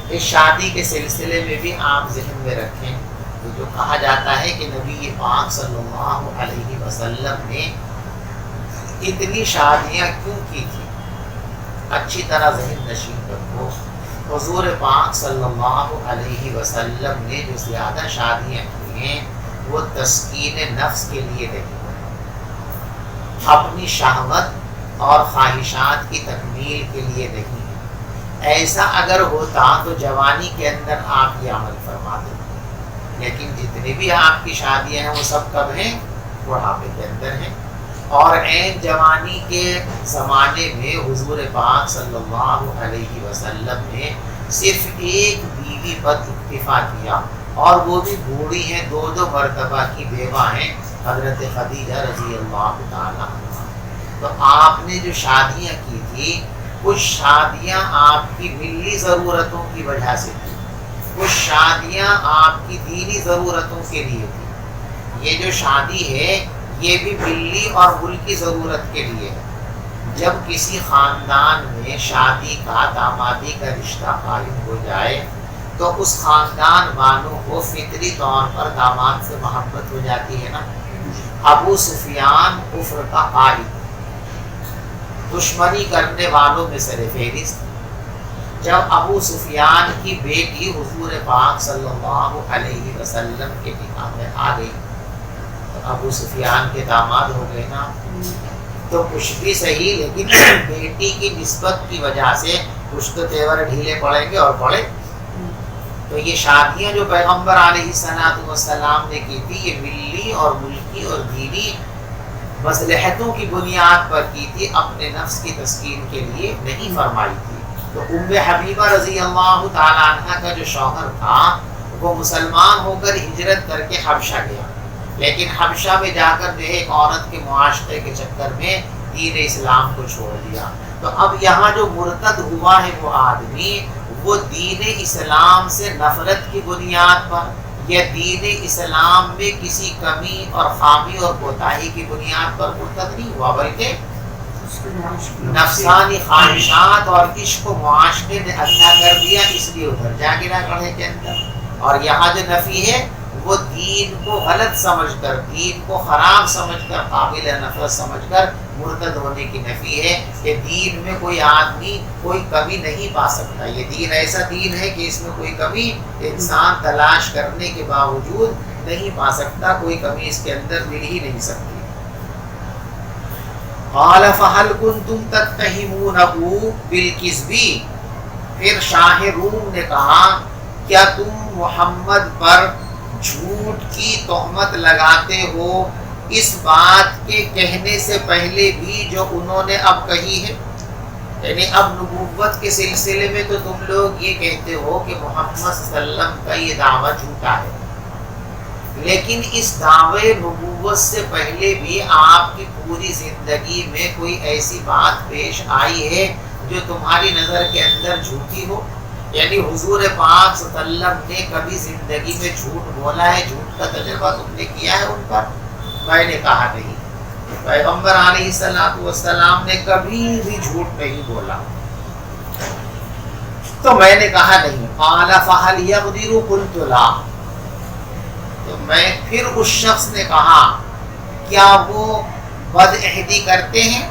اس شادی کے سلسلے میں بھی آپ ذہن میں رکھیں تو جو کہا جاتا ہے کہ نبی پاک صلی اللہ علیہ وسلم نے اتنی شادیاں کیوں کی تھی، اچھی طرح ذہن نشین رکھو۔ حضور پاک صلی اللہ علیہ وسلم نے جو زیادہ شادیاں کی ہیں وہ تسکین نفس کے لیے نہیں، اپنی شہوت اور خواہشات کی تکمیل کے لیے نہیں۔ ایسا اگر ہوتا تو جوانی کے اندر آپ یہ عمل فرما دیتے، لیکن جتنی بھی آپ کی شادیاں ہیں وہ سب کب ہیں؟ بڑھاپے کے اندر ہیں۔ اور عین جوانی کے زمانے میں حضور پاک صلی اللہ علیہ وسلم نے صرف ایک بیوی پر اکتفا کیا، اور وہ بھی بوڑھی ہیں، 2 مرتبہ کی بیوہ ہیں، حضرت خدیجہ رضی اللہ تعالیٰ عنہ۔ تو آپ نے جو شادیاں کی تھی کچھ شادیاں آپ کی ملی ضرورتوں کی وجہ سے تھی، کچھ شادیاں آپ کی دینی ضرورتوں کے لیے تھی۔ یہ جو شادی ہے یہ بھی ملی اور ملکی ضرورت کے لیے ہے۔ جب کسی خاندان میں شادی کا دامادی کا رشتہ قائم ہو جائے تو اس خاندان والوں کو فطری طور پر داماد سے محبت ہو جاتی ہے نا۔ ابو سفیان کفر کا قائد، دشمنی کرنے والوں میں سر فہرست۔ جب ابو سفیان کی بیٹی حضور پاک صلی اللہ علیہ وسلم کے نکاح میں آ گئی تو ابو سفیان کے داماد ہو گئے نا، تو کچھ بھی صحیح لیکن بیٹی کی نسبت کی وجہ سے کچھ تو تیور ڈھیلے پڑیں گے اور پڑے۔ تو یہ شادیاں جو پیغمبر علیہ السلام نے کی تھی یہ ملی اور ملکی اور دینی مصلحتوں کی بنیاد پر کی تھی، اپنے نفس کی تسکین کے لیے نہیں فرمائی تھی۔ تو ام حبیبہ رضی اللہ تعالیٰ عنہ کا جو شوہر تھا وہ مسلمان ہو کر ہجرت کر کے حبشہ گیا، لیکن حبشہ میں جا کر جو ہے ایک عورت کے معاشرے کے چکر میں دین اسلام کو چھوڑ دیا۔ تو اب یہاں جو مرتد ہوا ہے وہ آدمی، وہ دین اسلام سے نفرت کی بنیاد پر یا دین اسلام میں کسی کمی اور خامی اور کوتاہی کی بنیاد پر مرتد نہیں ہوا، بلکہ نفسانی خواہشات اور عشق و معاشرے نے اچھا کر دیا، اس لیے ادھر جا گرا گڑھے کے اندر۔ اور یہاں جو نفی ہے وہ دین کو غلط سمجھ کر، دین کو خراب سمجھ کر، قابل نفرت سمجھ کر مرتد ہونے کی نفی ہے کہ دین میں کوئی آدمی کوئی کمی نہیں پا سکتا۔ یہ دین ایسا دین ہے کہ اس میں کوئی کمی انسان تلاش کرنے کے باوجود نہیں پا سکتا، کوئی کمی اس کے اندر مل ہی نہیں سکتی۔ قال فهل كنتم تتهمونه بالكذب، پھر شاہ روم نے کہا کیا تم محمد پر جھوٹ کی تہمت لگاتے ہو اس بات کے کہنے سے پہلے بھی جو انہوں نے اب کہی ہے؟ یعنی اب نبوت کے سلسلے میں تو تم لوگ یہ کہتے ہو کہ محمد صلی اللہ علیہ وسلم کا یہ دعویٰ جھوٹا ہے، لیکن اس دعوے نبوت سے پہلے بھی آپ کی پوری زندگی میں کوئی ایسی بات پیش آئی ہے جو تمہاری نظر کے اندر جھوٹی ہو؟ یعنی حضور پاک صلی اللہ علیہ وسلم نے کبھی زندگی میں جھوٹ بولا ہے، جھوٹ کا تجربہ تم نے کیا ہے ان پر؟ میں نے کہا نہیں، پیغمبر علیہ السلام نے کبھی بھی جھوٹ نہیں بولا، تو میں نے کہا نہیں۔ قال فهل يقدر قلت لا، تو میں پھر اس شخص نے کہا کیا وہ بد عہدی کرتے ہیں؟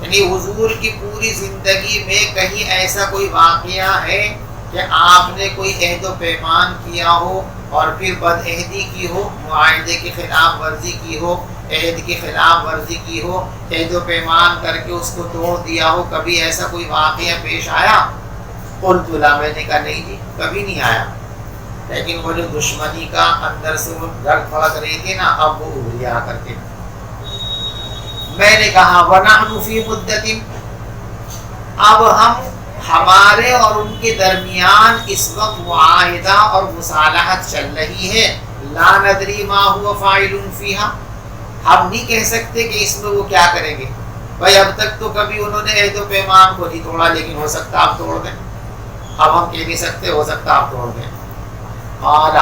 یعنی حضور کی پوری زندگی میں کہیں ایسا کوئی واقعہ ہے کہ آپ نے کوئی عہد و پیمان کیا ہو اور پھر بد عہدی کی ہو، معاہدے کی خلاف ورزی کی ہو، عہد کی خلاف ورزی کی ہو، عہد و پیمان کر کے اس کو توڑ دیا ہو، کبھی ایسا کوئی واقعہ پیش آیا؟ قلت لا، میں نے کہا نہیں جی کبھی نہیں آیا۔ لیکن وہ جو دشمنی کا اندر سے وہ ڈر پھڑک رہی تھی نا، اب وہ ابھری آ کر کے میں نے کہا وَنَحْنُ فِي مُدَّةٍ، اب ہمارے اور ان کے درمیان اس وقت معاہدہ اور مصالحت چل رہی ہے، لا ندری ما هو فاعل فیہا، ہم نہیں کہہ سکتے کہ اس میں وہ کیا کریں گے، بھائی اب تک تو کبھی انہوں نے عہد و پیمان کو نہیں توڑا، لیکن ہو سکتا آپ توڑ دیں، اب ہم کہہ نہیں سکتے، ہو سکتا آپ توڑ دیں۔ قال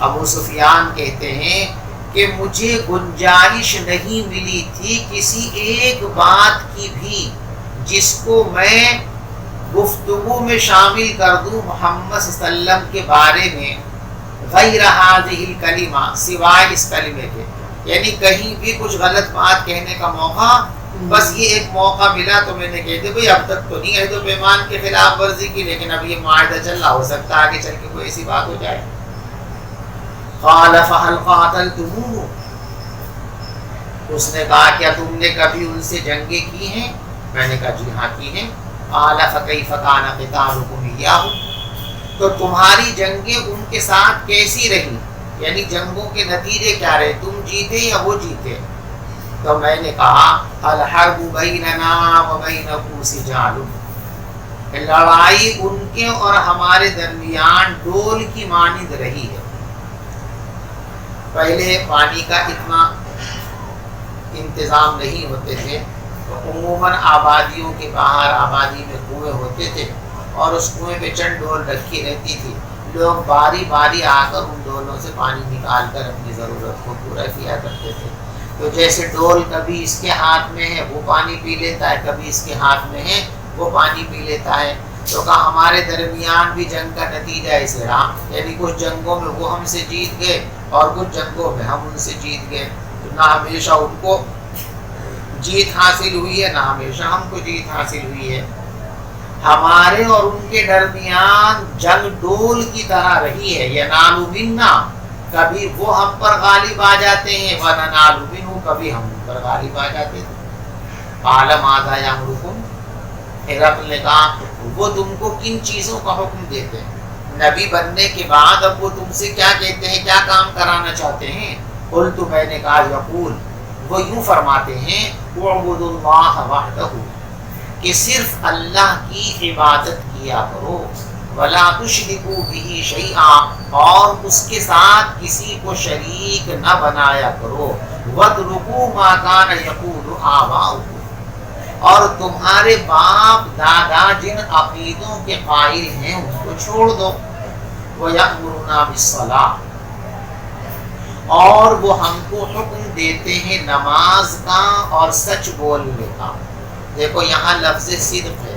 ابو سفیان کہتے ہیں کہ مجھے گنجائش نہیں ملی تھی کسی ایک بات کی بھی جس کو میں گفتگو میں شامل کر دوں محمد صلی اللہ علیہ وسلم کے بارے میں، غیر هذه الکلمہ، سوائے اس کلمے کے، یعنی کہیں بھی کچھ غلط بات کہنے کا موقع، بس یہ ایک موقع ملا تو میں نے کہہ دیا بھئی اب تک تو نہیں عہد و پیمان کے خلاف ورزی کی، لیکن اب یہ معاہدہ چل رہا، ہو سکتا ہے آگے چل کے کوئی ایسی بات ہو جائے۔ قال فهل قاتلتموه، اس نے کہا کیا تم نے کبھی ان سے جنگیں کی ہیں؟ میں نے کہا جی ہاں کی ہیں۔ قال فكيف كان قتالكم اياه، تو تمہاری جنگیں ان کے ساتھ کیسی رہی، یعنی جنگوں کے نتیجے کیا رہے، تم جیتے یا وہ جیتے؟ تو میں نے کہا الحرب بیننا وبینکم سجال، لڑائی ان کے اور ہمارے درمیان ڈول کی مانند رہی ہے۔ پہلے پانی کا اتنا انتظام نہیں ہوتے تھے، تو عموماً آبادیوں کے باہر آبادی میں کنویں ہوتے تھے اور اس کنویں پہ چند ڈول رکھی رہتی تھی، لوگ باری باری آ کر ان ڈولوں سے پانی نکال کر اپنی ضرورت کو پورا کیا کرتے تھے۔ تو جیسے ڈول کبھی اس کے ہاتھ میں ہے وہ پانی پی لیتا ہے، کبھی اس کے ہاتھ میں ہے وہ پانی پی لیتا ہے، تو کہا ہمارے درمیان بھی جنگ کا نتیجہ ایسے رہا، یعنی کچھ جنگوں میں وہ ہم سے جیت گئے اور کچھ جنگوں میں ہم ان سے جیت گئے، تو نہ ہمیشہ ان کو جیت حاصل ہوئی ہے نہ ہمیشہ ہم کو جیت حاصل ہوئی ہے۔ ہمارے اور ان کے درمیان جنگ ڈول کی طرح رہی ہے، ینالو منا، کبھی وہ ہم پر غالب آ جاتے ہیں، وننالو منہو، کبھی ہم ان پر غالب آ جاتے ہیں۔ قال ماذا یامرکم، ہرقل نے کہا وہ تم کو کن چیزوں کا حکم دیتے ہیں، نبی بننے کے بعد اب وہ تم سے کیا کہتے ہیں، کیا کام کرانا چاہتے ہیں؟ قلت، میں نے کہا یقول، وہ یوں فرماتے ہیں اعبدوا اللہ وحدہ، کہ صرف اللہ کی عبادت کیا کرو، ولا تشرکوا بہ شیئا، اور اس کے ساتھ کسی کو شریک نہ بنایا کرو، واترکوا ما کان یقول آباؤکم، اور تمہارے باپ دادا جن عقیدوں کے قائل ہیں ان کو چھوڑ دو، وَيَأْمُرُنَا بِالصَّلَاةِ، اور وہ ہم کو حکم دیتے ہیں نماز کا اور سچ بولنے کا۔ دیکھو یہاں لفظ صدق ہے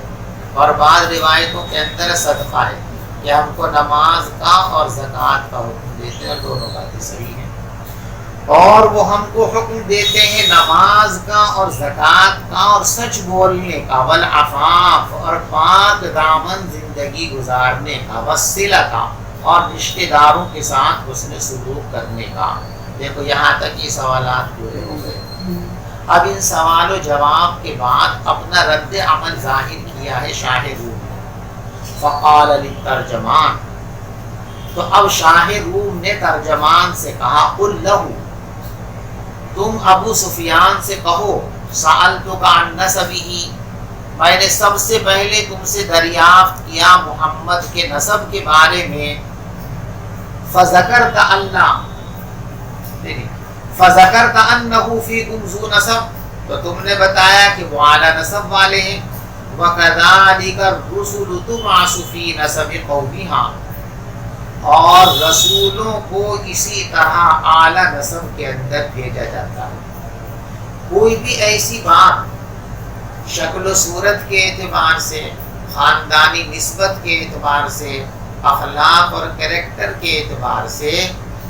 اور بعض روایتوں کے اندر صدقہ ہے، کہ ہم کو نماز کا اور زکوٰۃ کا حکم دیتے ہیں، دونوں باتیں صحیح ہیں، اور وہ ہم کو حکم دیتے ہیں نماز کا اور زکوٰۃ کا اور سچ بولنے کا، والعفاف، اور پاک دامن زندگی گزارنے کا، والصلہ کا، اور رشتہ داروں کے ساتھ حسن سلوک کرنے کا۔ دیکھو یہاں تک یہ سوالات پورے ہو گئے۔ اب ان سوال و جواب کے بعد اپنا رد عمل ظاہر کیا ہے شاہ روم نے، فقال للترجمان، تو اب شاہ روم نے ترجمان سے کہا قل لہ، تم ابو سفیان سے کہو، سألتک عن نسبہ، میں نے سب سے پہلے تم سے دریافت کیا محمد کے نسب کے بارے میں، فذکرت اللہ، فذکرت انہ فیکم ذو نسب، تو تم نے بتایا کہ وہ اعلیٰ نسب والے ہیں، وَكَذَلِكَ الرُّسُلُ تُبْعَثُ فِي نَسَبِ قَوْمِهَا، اور رسولوں کو اسی طرح اعلیٰ نسب کے اندر بھیجا جاتا ہے۔ کوئی بھی ایسی بات شکل و صورت کے اعتبار سے، خاندانی نسبت کے اعتبار سے، اخلاق اور کریکٹر کے اعتبار سے،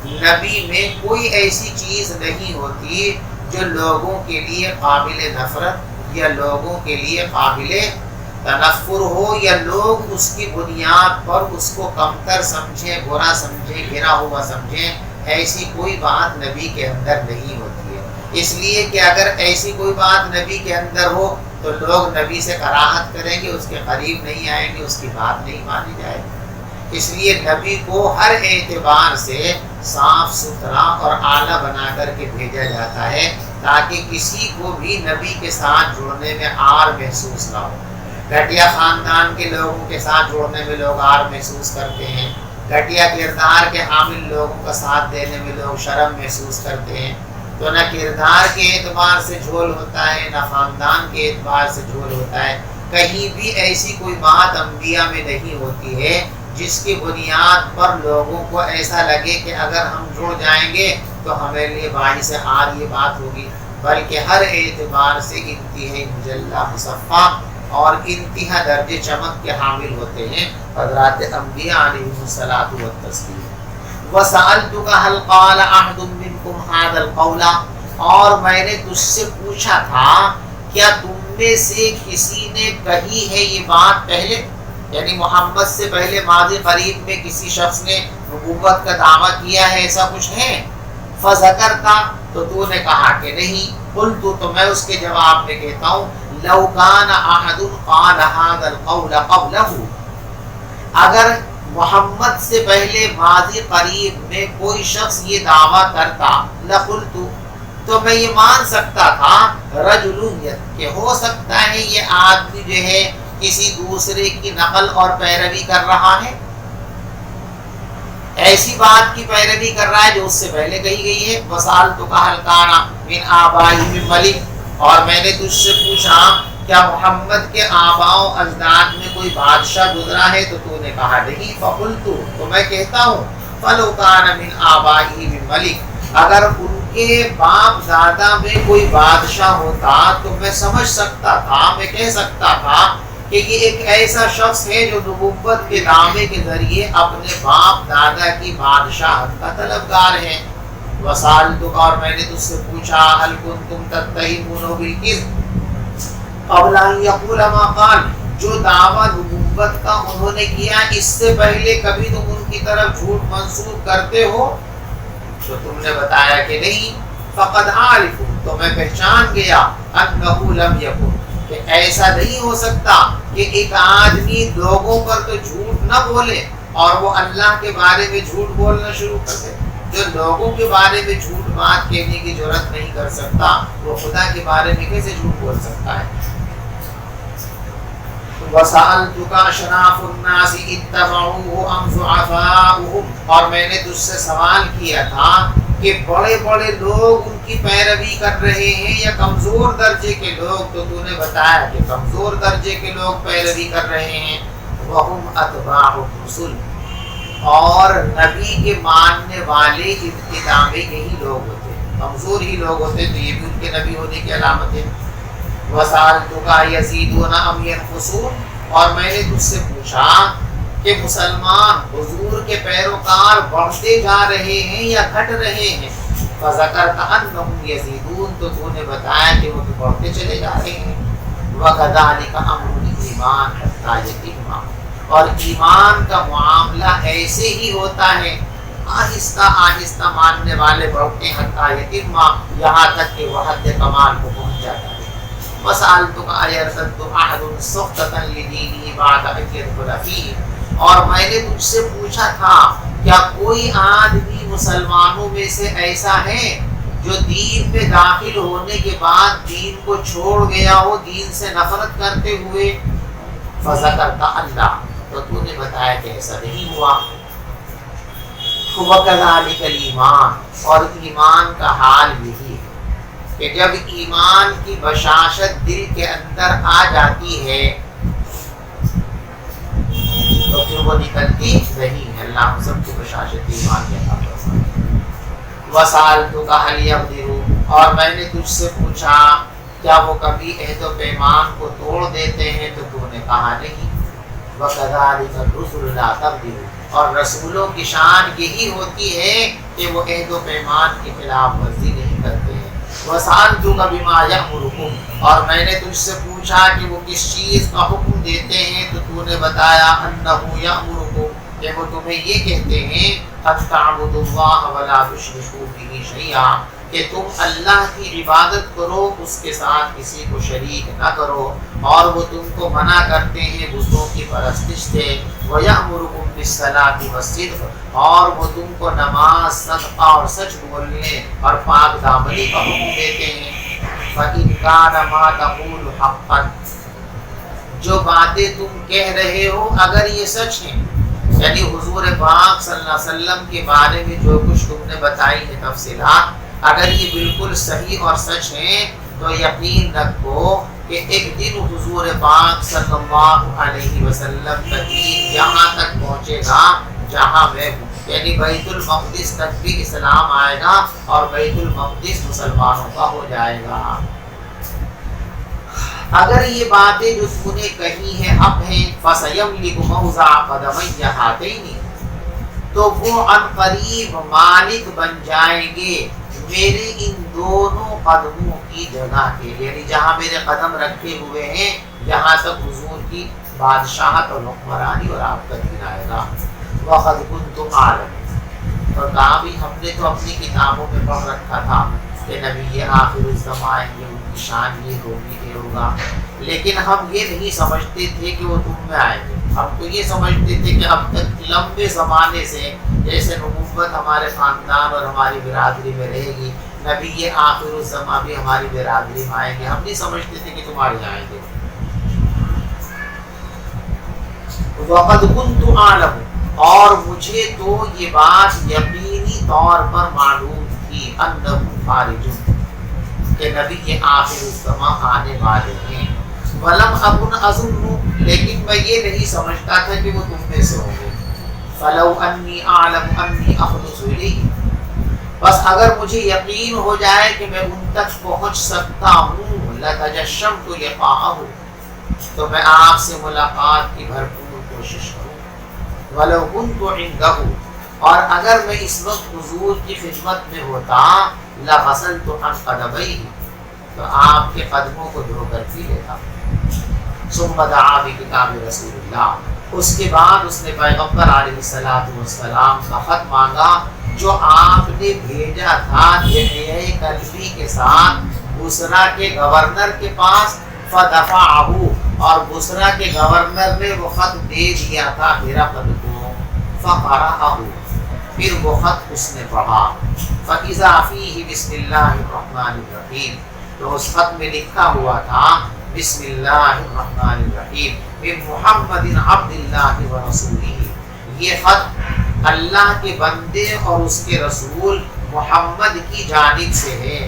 نبی میں کوئی ایسی چیز نہیں ہوتی جو لوگوں کے لیے قابل نفرت یا لوگوں کے لیے قابل تنفر ہو، یا لوگ اس کی بنیاد پر اس کو کمتر سمجھیں، برا سمجھیں، گرا ہوا سمجھیں، ایسی کوئی بات نبی کے اندر نہیں ہوتی ہے۔ اس لیے کہ اگر ایسی کوئی بات نبی کے اندر ہو تو لوگ نبی سے کراہت کریں گے، اس کے قریب نہیں آئیں گے، اس کی بات نہیں مانی جائے گی۔ اس لیے نبی کو ہر اعتبار سے صاف ستھرا اور اعلیٰ بنا کر کے بھیجا جاتا ہے، تاکہ کسی کو بھی نبی کے ساتھ جڑنے میں آر محسوس نہ ہو۔ گھٹیا خاندان کے لوگوں کے ساتھ جوڑنے میں لوگ آر محسوس کرتے ہیں، گھٹیا کردار کے حامل لوگوں کا ساتھ دینے میں لوگ شرم محسوس کرتے ہیں، تو نہ کردار کے اعتبار سے جھول ہوتا ہے، نہ خاندان کے اعتبار سے جھول ہوتا ہے. کہیں بھی ایسی کوئی بات انبیاء میں نہیں ہوتی ہے جس کی بنیاد پر لوگوں کو ایسا لگے کہ اگر ہم جڑ جائیں گے تو ہمارے لیے باعث عار یہ بات ہوگی، بلکہ ہر اعتبار سے انتہائی مجلہ مصفہ اور انتہا درجے چمک کے حامل ہوتے ہیں حضرات انبیاء علیہم الصلاۃ والتسلیم. وَسَأَلْتُكَ هَلْ قَالَ أَحَدٌ مِّنكُمْ هَذَا الْقَوْلَ، اور میں نے تجھ سے پوچھا تھا کیا تم میں سے کسی نے کہی ہے یہ بات پہلے، یعنی محمد سے پہلے ماضی قریب میں کسی شخص نے نبوت کا دعویٰ کیا ہے، ایسا کچھ ہے؟ فَذَكَرْتَ، تو نے کہا کہ نہیں. قلت، تو میں اس کے جواب میں کہتا ہوں لو كان احد قال هذا القول قبله، اگر محمد سے پہلے ماضی قریب میں کوئی شخص یہ دعویٰ کرتا لقلت، تو میں یہ مان سکتا تھا رجل، کہ ہو سکتا ہے یہ آدمی جو ہے کسی دوسرے کی نقل اور پیروی کر رہا ہے، ایسی بات کی پیروی کر رہا ہے جو اس سے پہلے کہی گئی ہے. وَسَأَلْتُكَ هَلْ كَانَ مِنْ آبَائِهِ مِنْ مَلِكٍ، اور میں نے تجھ سے پوچھا کیا محمد کے آباء و اجداد میں کوئی بادشاہ گزرا ہے، تو نے کہا نہیں. فَقُلْتُ، تو میں کہتا ہوں فَلَوْ كَانَ مِنْ آبَائِهِ مِنْ مَلِكٍ، اگر ان کے باپ دادا میں کوئی بادشاہ ہوتا تو میں سمجھ سکتا تھا، میں کہہ سکتا تھا کہ یہ ایک ایسا شخص ہے جو نبوت کے دعوے کے ذریعے اپنے باپ دادا کی بادشاہت کا طلبگار ہے. وَسَأَلْتُكَ، اور میں نے تجھ سے پوچھا هَلْ كُنْتُمْ تَتَّهِمُونَهُ بِالْكِذْبِ قبل ان یقول ما قال، جو دعویٰ نبوت کا انہوں نے کیا اس سے پہلے کبھی تم ان کی طرف جھوٹ منسوب کرتے ہو؟ تو تم نے بتایا کہ نہیں. فقد عارف، تو میں پہچان گیا انہ لم یکن، کہ ایسا نہیں ہو سکتا کہ ایک آدمی لوگوں پر تو جھوٹ نہ بولے اور وہ اللہ کے بارے میں جھوٹ بولنا شروع کر دے. جو لوگوں کے بارے میں جھوٹ بات کہنے کی جرات نہیں کر سکتا وہ خدا کے بارے میں کیسے جھوٹ بول سکتا ہے؟ وَسَأَلْتُكَ أَشْرَافُ النَّاسِ اتَّبَعُوهُ أَمْ ضُعَفَاؤُهُمْ، اور میں نے تجھ سے سوال کیا تھا کہ بڑے بڑے لوگ ان کی پیروی کر رہے ہیں یا کمزور درجے کے لوگ، تو تو نے بتایا کہ کمزور درجے کے لوگ پیروی کر رہے ہیں. وَهُمْ أَتْبَاعُ الرُّسُلِ، اور نبی کے ماننے والے ابتدا میں یہی لوگ ہوتے ہیں، کمزور ہی لوگ ہوتے ہیں، تو یہ بھی ان کے نبی ہونے کی علامت ہے. وَسَأَلْتُكَ يَزِيدُونَ أَمْ يَنْقُصُونَ، اور میں نے تجھ سے پوچھا کہ مسلمان حضور کے پیروکار بڑھتے جا رہے ہیں یا گھٹ رہے ہیں؟ فَذَكَرْتَ أَنَّهُمْ يَزِيدُونَ، تو نے بتایا کہ وہ تو بڑھتے چلے جا رہے ہیں. وَكَذَلِكَ أَمْرُ الْإِيمَانِ حَتَّى يَتِمَّ، اور ایمان کا معاملہ ایسے ہی ہوتا ہے، آہستہ آہستہ ماننے والے بڑھتے ہیں، حَتَّى يَتِمَّ، یہاں تک کہ وہ حد کمال کو پہنچ جاتا ہے. وَسَأَلْتُكَ أَيَرْتَدُّ أَحَدٌ سُخْطَةً لِدِينِهِ بَعْدَ أَنْ يَدْخُلَ فِيهِ، اور میں نے تجھ سے پوچھا تھا کیا کوئی آدمی مسلمانوں میں سے ایسا ہے جو دین میں داخل ہونے کے بعد دین کو چھوڑ گیا ہو، دین سے نفرت کرتے ہوئے؟ فَذَكَرْتَ اللَّهُ، تو نے بتایا کہ ایسا نہیں ہوا. وَكَذَلِكَ الْإِيمَانُ، اور ایمان کا حال یہی ہے کہ جب ایمان کی بشاشت دل کے اندر آ جاتی ہے تو پھر وہ نکلتی نہیں ہے. اللہ ہم سب کو بشاشت ایمان کے عطا فرمائے. وَسَأَلْتُكَ هَلْ يَغْدِرُونَ، اور میں نے تجھ سے پوچھا کیا وہ کبھی عہد و پیمان کو توڑ دیتے ہیں؟ تو نے کہا نہیں. وَكَذَلِكَ الرُّسُلُ لَا تَغْدِرُ، اور رسولوں کی شان یہی ہوتی ہے کہ وہ عہد و پیمان کی خلاف ورزی نہیں کرتے ہیں. وَسَأَلْتُكَ بِمَا يَأْمُرُكُمْ، اور میں نے تجھ سے پوچھا کہ وہ کس چیز کا حکم دیتے ہیں؟ تو نے بتایا أَنَّهُ يَأْمُرُكُمْ، کہ وہ تمہیں یہ کہتے ہیں أَن تَعْبُدُوا اللَّهَ وَلَا تُشْرِكُوا بِهِ شَيْئًا، کہ تم اللہ کی عبادت کرو، اس کے ساتھ کسی کو شریک نہ کرو، اور وہ تم کو منع کرتے ہیں بتوں کی پرستش سے. وَيَأْمُرُكُمْ بِالصَّلَاةِ وَالصِّدْقِ، اور وہ تم کو نماز، صدقہ اور سچ بولنے اور پاک دامنی کا حکم دیتے ہیں. فَإِنْ كَانَ مَا تَقُولُ حَقًّا، جو باتیں تم کہہ رہے ہو اگر یہ سچ ہیں، یعنی حضور پاک صلی اللہ علیہ وسلم کے بارے میں جو کچھ تم نے بتائی ہے تفصیلات، اگر یہ بالکل صحیح اور سچ ہیں تو یقین رکھو کہ ایک دن حضور پاک صلی اللہ علیہ وسلم کا دین یہاں تک پہنچے گا جہاں میں ہوں، یعنی بیت المقدس تک بھی اسلام آئے گا اور بیت المقدس مسلمانوں کا ہو جائے گا۔ اگر یہ باتیں جو تو نے کہی ہیں اب ہیں فَسَيَمْلِكُ مَوْضَعَ قَدَمَيَّ هَاتَيْنِ، تو وہ عنقریب مالک بن جائیں گے میرے ان دونوں قدموں کی جگہ کے، یعنی جہاں میرے قدم رکھے ہوئے ہیں یہاں تک حضور کی بادشاہت اور حکمرانی اور آپ کا دین آئے گا۔ وَقَدْ كُنْتُمْ عَالَمٍ، اور کہا بھی ہم نے تو اپنی کتابوں میں پڑھ رکھا تھا کہ نبی آخر الزمان آئیں گے، ان کی شان یہ ہوگی یہ ہوگا، لیکن ہم یہ نہیں سمجھتے تھے کہ وہ تم میں آئیں گے۔ ہم تو یہ سمجھتے تھے کہ اب تک لمبے زمانے سے جیسے نبوت ہمارے خاندان اور ہماری برادری میں رہے گی، نبی آخر الزمان بھی ہماری برادری میں آئیں گے، ہم نہیں سمجھتے تھے کہ تمہارے آئیں گے۔ وَقَدْ كُنْتُ أَعْلَمُ، اور مجھے تو یہ بات یقینی طور پر معلوم تھی أَنَّهُ خَارِجٌ، کہ نبی آخر الزمان آنے والے ہیں۔ وَلَمْ أَكُنْ أَظُنُّ، لیکن میں یہ نہیں سمجھتا تھا کہ وہ تم میں سے ہوں گے۔ فَلَوْ أَنِّي أَعْلَمُ أَنِّي أَخْلُصُ إِلَيْهِ، بس اگر مجھے یقین ہو جائے کہ میں ان تک پہنچ سکتا ہوں، لَتَجَشَّمْتُ لِقَاءَهُ، تو میں آپ سے ملاقات کی بھرپور کوشش کروں۔ وَلَوْ كُنْتُ عِنْدَهُ، اور اگر میں اس وقت حضور کی خدمت میں ہوتا، لَغَسَلْتُ عَنْ قَدَمَيْهِ، تو آپ کے قدموں کو دھو کر پی لیتا۔ ثُمَّ دَعَا بِكِتَابِ رسول اللہ، اس کے بعد اس نے پیغمبر علیہ السلام کا خط مانگا جو آپ نے بھیجا تھا دحیہ کلبی کے ساتھ بصرہ کے گورنر کے پاس، فَدَفَعَهُ، اور بصرہ کے گورنر نے وہ خط دے دیا تھا ہرقل کو، فَقَرَأَهُ، پھر وہ خط اس نے پڑھا، فَإِذَا فِيهِ بِسْمِ اللَّهِ الرَّحْمَنِ الرَّحِيمِ، تو اس خط میں لکھا ہوا تھا بسم اللہ الرحمن الرحیم من محمد عبد اللہ ورسولہ، یہ خط اللہ کے بندے اور اس کے رسول محمد کی جانب سے ہے،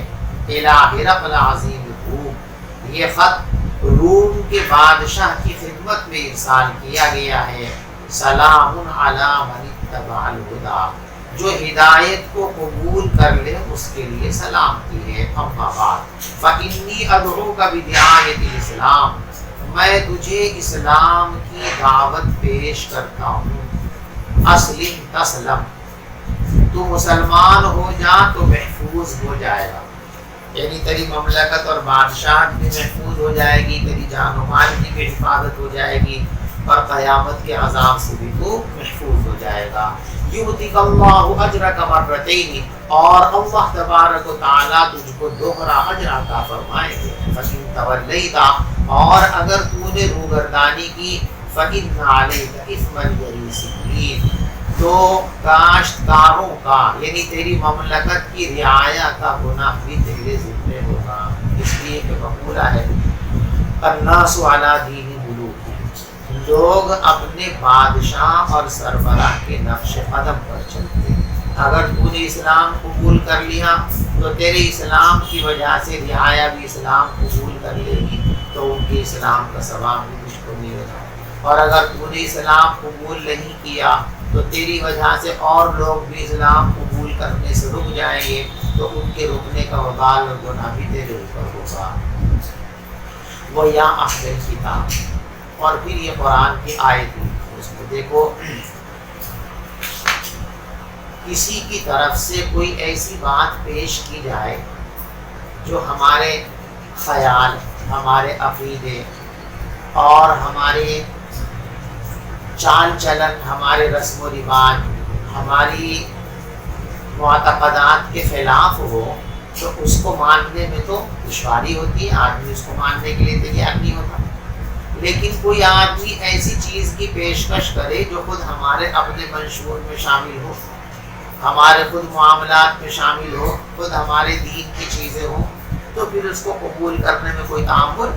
الى ہرقل عظیم الروم، یہ خط روم کے بادشاہ کی خدمت میں ارسال کیا گیا ہے، سلام علی من اتبع الہدی، جو ہدایت کو قبول کر لے اس کے لیے سلامتی ہے۔ اما بعد فإنی ادعوک بدعایت الاسلام، میں تجھے اسلام کی دعوت پیش کرتا ہوں، اسلم تسلم، تو مسلمان ہو جا تو محفوظ ہو جائے گا، یعنی تیری مملکت اور بادشاہت بھی محفوظ ہو جائے گی، تیری جان و مال کی بھی حفاظت ہو جائے گی، اور قیامت کے عذاب سے بھی تو محفوظ ہو جائے گا۔ یؤتیک اللہ اجرک مرتین، اور اللہ تبارک و تعالیٰ تجھ کو دوہرا اجر عطا فرمائیں گے۔ فَإِن تَوَلَّيْتَ، اور اگر تو نے روگردانی کی، فَإِنَّ عَلَيْكَ إِثْمَ الْجَرِيسِيِّينَ، تو کاشتکاروں کا یعنی تیری مملکت کی رعایا کا گناہ بھی تیرے ذمہ ہوگا، اس لیے کہ مقولہ ہے الناس علی دین ملوک، لوگ اپنے بادشاہ اور سربراہ کے نقش قدم پر چلتے ہیں۔ اگر تو نے اسلام قبول کر لیا تو تیرے اسلام کی وجہ سے رعایا بھی اسلام قبول کر لے گی، تو ان کے اسلام کا ثواب بھی مجھ کو ملے گا، اور اگر تو نے اسلام قبول نہیں کیا تو تیری وجہ سے اور لوگ بھی اسلام قبول کرنے سے رک جائیں گے، تو ان کے رکنے کا وبال اور گناہ بھی تیرے اوپر ہوگا۔ وہ یا اہل الکتاب، اور پھر یہ قرآن کی آیت ہے، اس میں دیکھو کسی کی طرف سے کوئی ایسی بات پیش کی جائے جو ہمارے خیال، ہمارے عقیدے اور ہمارے چال چلن، ہمارے رسم و رواج، ہماری معتقدات کے خلاف ہو، تو اس کو ماننے میں تو دشواری ہوتی ہے، آدمی اس کو ماننے کے لیے تیار نہیں ہوتا۔ لیکن کوئی آدمی ایسی چیز کی پیشکش کرے جو خود ہمارے اپنے منشور میں شامل ہو، ہمارے خود معاملات میں شامل ہو، خود ہمارے دین کی چیزیں ہوں، تو پھر اس کو قبول کرنے میں کوئی تعامل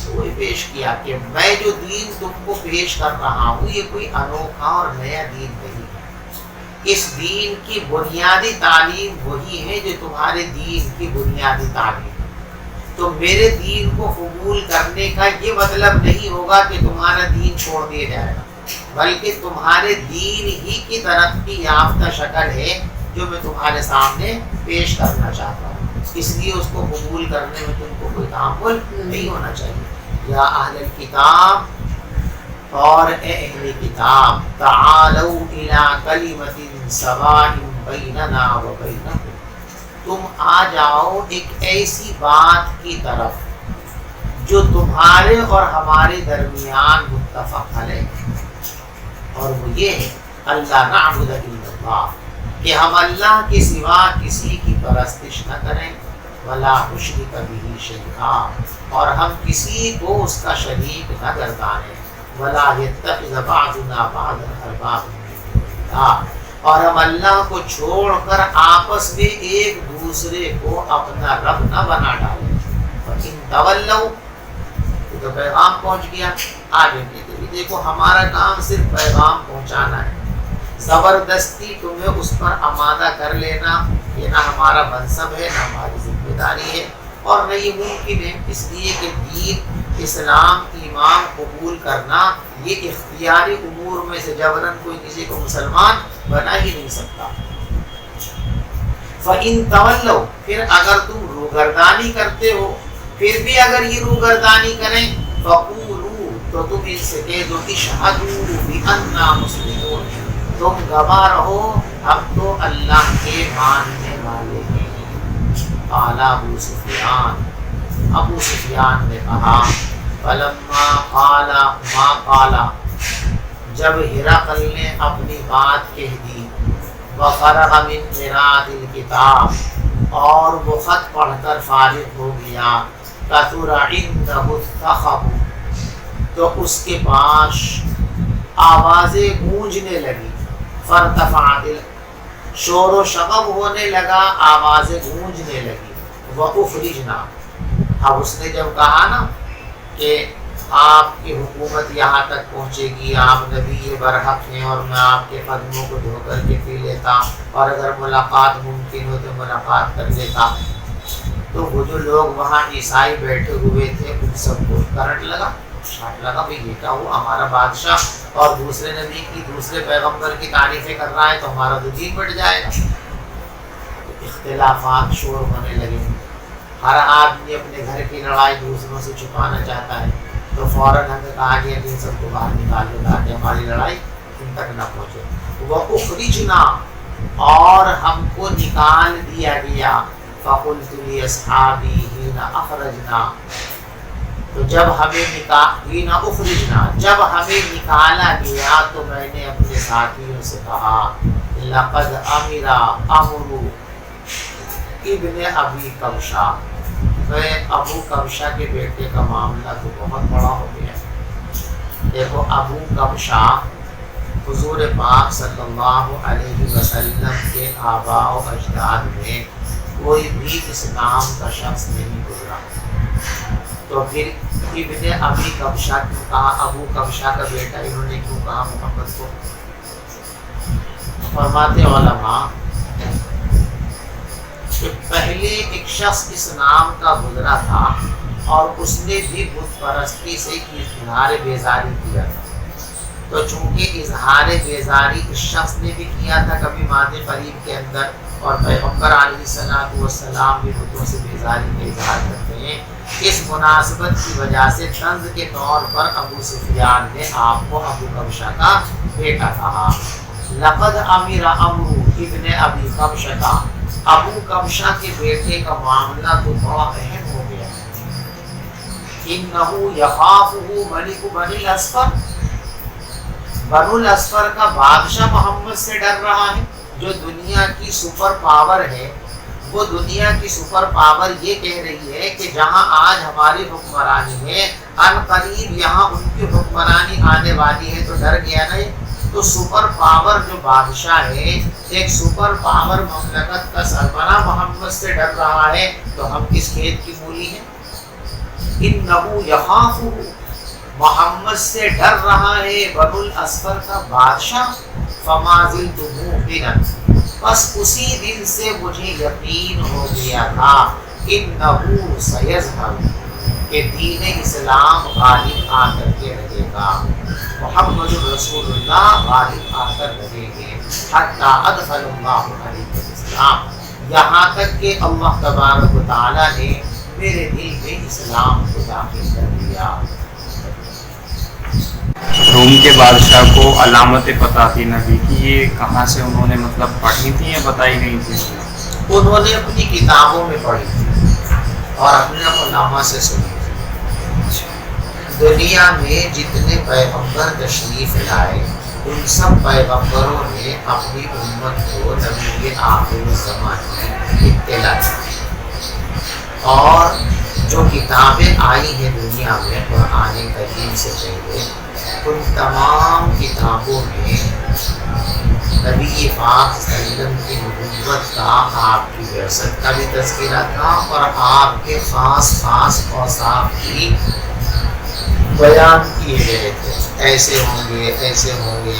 کوئی پیش کیا کہ میں جو دین تم کو پیش کر رہا ہوں یہ کوئی انوکھا اور نیا دین نہیں ہے، اس دین کی بنیادی تعلیم وہی ہے جو تمہارے دین کی بنیادی تعلیم ہے۔ تو میرے دین کو قبول کرنے کا یہ مطلب نہیں ہوگا کہ تمہارا دین چھوڑ دیا جائے گا، بلکہ تمہارے دین ہی کی ترقی یافتہ شکل ہے جو میں تمہارے سامنے پیش کرنا چاہتا ہوں، اس لیے اس کو قبول کرنے میں تم کو کوئی تعامل نہیں ہونا چاہیے۔ یا اہل الکتاب، اور اے اہل کتاب، تعالوا الی کلمۃ سواء بیننا و بینکم، تم آ جاؤ ایک ایسی بات کی طرف جو تمہارے اور ہمارے درمیان متفق علیہ ہے، اور وہ یہ ہے اللہ نعبد الا اللہ، کہ ہم اللہ کے سوا کسی کی پرستش نہ کریں، ولا نشرک بہ شیئا، اور ہم کسی کو اس کا شریک نہ گردانیں، ولا یتخذ بعضنا بعضا اربابا من دون اللہ، اور ہم اللہ کو چھوڑ کر آپس میں ایک دوسرے کو اپنا رب نہ بنا ڈالیں۔ فَإِن تَوَلَّوْا، تو پیغام پہنچ گیا، آگے دیکھو ہمارا کام صرف پیغام پہنچانا ہے، زبردستی تمہیں اس پر آمادہ کر لینا یہ نہ ہمارا منصب ہے، نہ ہماری ذمہ داری ہے، اور نہ یہ ممکن ہے، اس لیے کہ دین اسلام ایمان قبول کرنا یہ اختیاری امور میں سے جبراً کوئی کسی کو مسلمان بنا ہی نہیں سکتا۔ فَإِن تَوَلَّوْا، پھر اگر تم روگردانی کرتے ہو، پھر بھی اگر یہ روگردانی کریں، فَقُولُوا، تو تم ان سے کہہ دو، اشہدوا بِأَنَّا مُسْلِمُونَ، تم گواہ رہو ہم تو اللہ کے ماننے والے ہیں۔ قال ابو سفیان نے کہا، فلما قال ما قال، جب ہرقل نے اپنی بات کہہ دی، وفرغ من قراءۃ الکتاب، اور وہ خط پڑھ کر فارغ ہو گیا، کثر عنده الصخب، تو اس کے پاس آوازیں گونجنے لگی، فارتفعت، شور و شغب ہونے لگا، آوازیں گونجنے لگی، وَأُخْرِجْنَا، اب اس نے جب کہا نا کہ آپ کی حکومت یہاں تک پہنچے گی، آپ نبی برحق ہیں اور میں آپ کے قدموں کو دھو کر کے پی لیتا، اور اگر ملاقات ممکن ہو تو ملاقات کر لیتا، تو وہ جو لوگ وہاں عیسائی بیٹھے ہوئے تھے ان سب کو کرنٹ لگا، شاٹ لگا، بھئی یہ کیا ہوا، ہمارا بادشاہ اور دوسرے نبی کی، دوسرے پیغمبر کی تعریفیں کر رہا ہے تو ہمارا تو دین بٹ جائے گا۔ اختلافات شور ہونے لگے، ہر آدمی اپنے گھر کی لڑائی دوسروں سے چھپانا چاہتا ہے، تو فوراً ہمیں کہا گیا کہ ان سب کو باہر نکال دو تاکہ ہماری لڑائی ان تک نہ پہنچے۔ وَأُخْرِجْنَا، اور ہم کو نکال دیا گیا، فَقُلْتُ لِأَصْحَابِي حِينَ أَخْرَجْنَا، تو جب ہمیں نکالا گیا تو میں نے اپنے ساتھیوں سے کہا، لَقَدْ أَمِرَ أَمْرُ ابن ابی کبشہ، ابو کبشہ کے بیٹے کا معاملہ تو بہت بڑا ہو گیا۔ دیکھو ابو کبشہ حضور پاک صلی اللہ علیہ وسلم کے آباء و اجداد میں کوئی بھی اس نام کا شخص نہیں گزرا، تو پھر ابن ابی کبشہ کیوں کہا، ابو کبشہ کا بیٹا انہوں نے کیوں کہا محمد کو؟ فرماتے علماء کہ پہلے ایک شخص اس نام کا گزرا تھا اور اس نے بھی بت پرستی سے اظہار بیزاری کیا تھا، تو چونکہ اظہار بیزاری اس شخص نے بھی کیا تھا کبھی ماضی قریب کے اندر، اور پیغمبر علیہ الصلوۃ والسلام بھی بتوں سے بیزاری کا اظہار کرتے ہیں، اس مناسبت کی وجہ سے طنز کے طور پر ابو سفیان نے آپ کو ابو کبشہ کا بیٹا کہا۔ لقد امر امرو ابن ابی کبشہ، ابو کبشہ کے بیٹے کا معاملہ تو بڑا اہم ہو گیا۔ انہو یخافہ ملک بنی الاصفر، بنو الاصفر کا بادشاہ محمد سے ڈر رہا ہے، جو دنیا کی سپر پاور ہے، وہ دنیا کی سپر پاور یہ کہہ رہی ہے کہ جہاں آج ہماری حکمرانی ہے ان قریب یہاں ان کی حکمرانی آنے والی ہے، تو ڈر گیا نہیں۔ تو سپر پاور جو بادشاہ ہے، ایک سپر پاور مملکت کا سربراہ محمد سے ڈر رہا ہے، تو ہم کس کھیت کی مولی ہیں؟ انہو یخافہ، محمد سے ڈر رہا ہے بنو الاسفر کا بادشاہ، فما زلت موقنا، بس اسی دن سے مجھے یقین ہو گیا تھا انہ سیظہر، کہ دین اسلام غالب آ کر کے رہے گا، محمد رسول اللہ غالب آ کر رہیں گے، حتی ادخل اللہ علیہ الاسلام، یہاں تک کہ اللہ تبارک و تعالیٰ نے میرے دل میں اسلام کو داخل کر دیا۔ روم کے بادشاہ کو علامتیں پتہ تھی نبی کی، یہ کہاں سے انہوں نے مطلب پڑھی تھی یا بتائی گئی تھی؟ انہوں نے اپنی کتابوں میں پڑھی تھی اور اپنے علماء سے سنی تھی۔ دنیا میں جتنے پیغمبر تشریف لائے ان سب پیغمبروں نے اپنی امت کو نبی آخر الزمان کی اطلاع دی، اور جو کتابیں آئی ہیں دنیا میں قرآن کریم سے پہلے، ان تمام کتابوں میں نبی پاک صلی اللہ علیہ وسلم کی نبوت کا، آپ کی بعثت کا بھی تذکرہ تھا، اور آپ کے خاص خاص اوصاف کی بیان کیے گئے تھے، ایسے ہوں گے،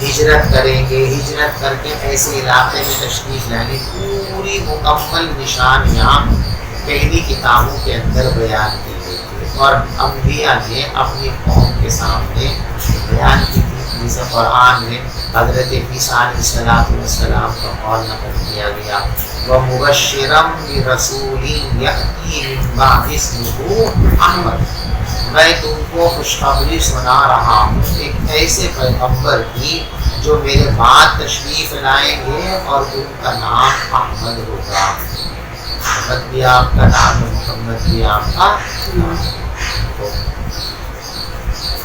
ہجرت کریں گے، ہجرت کر کے ایسے علاقے میں تشریف لائیں، پوری مکمل نشانیاں پہلی کتابوں کے اندر بیان کی گئی تھی، اور انبیاء نے اپنی قوم کے سامنے بیان کی تھی، جسے قرآن میں حضرت عیسیٰ علیہ السلام کا قول نقل کیا گیا، وَمُبَشِّرًا بِرَسُولٍ يَأْتِي مِن بَعْدِ اسْمُهُ أَحْمَدُ، میں تم کو خوشخبری سنا رہا ہوں ایک ایسے پیغمبر کی جو میرے بعد تشریف لائیں گے، اور ان کا نام احمد ہوگا۔ محمد بھی آپ کا نام ہے، محمد بھی آپ کا نام ہے۔ تو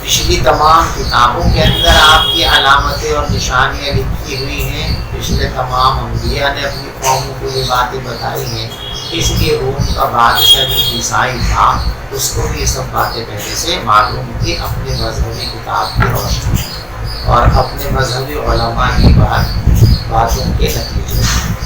پچھلی تمام کتابوں کے اندر آپ کی علامتیں اور نشانیاں لکھی ہوئی ہیں، پچھلے تمام انبیاء نے اپنی قوموں کو یہ باتیں بتائی ہیں، اس لیے روم کا بادشاہ جو عیسائی تھا اس کو بھی یہ سب باتیں پہلے سے معلوم تھی، اپنے مذہبی کتاب کی روشنی اور اپنے مذہبی علماء کی باتوں کے نتیجے میں۔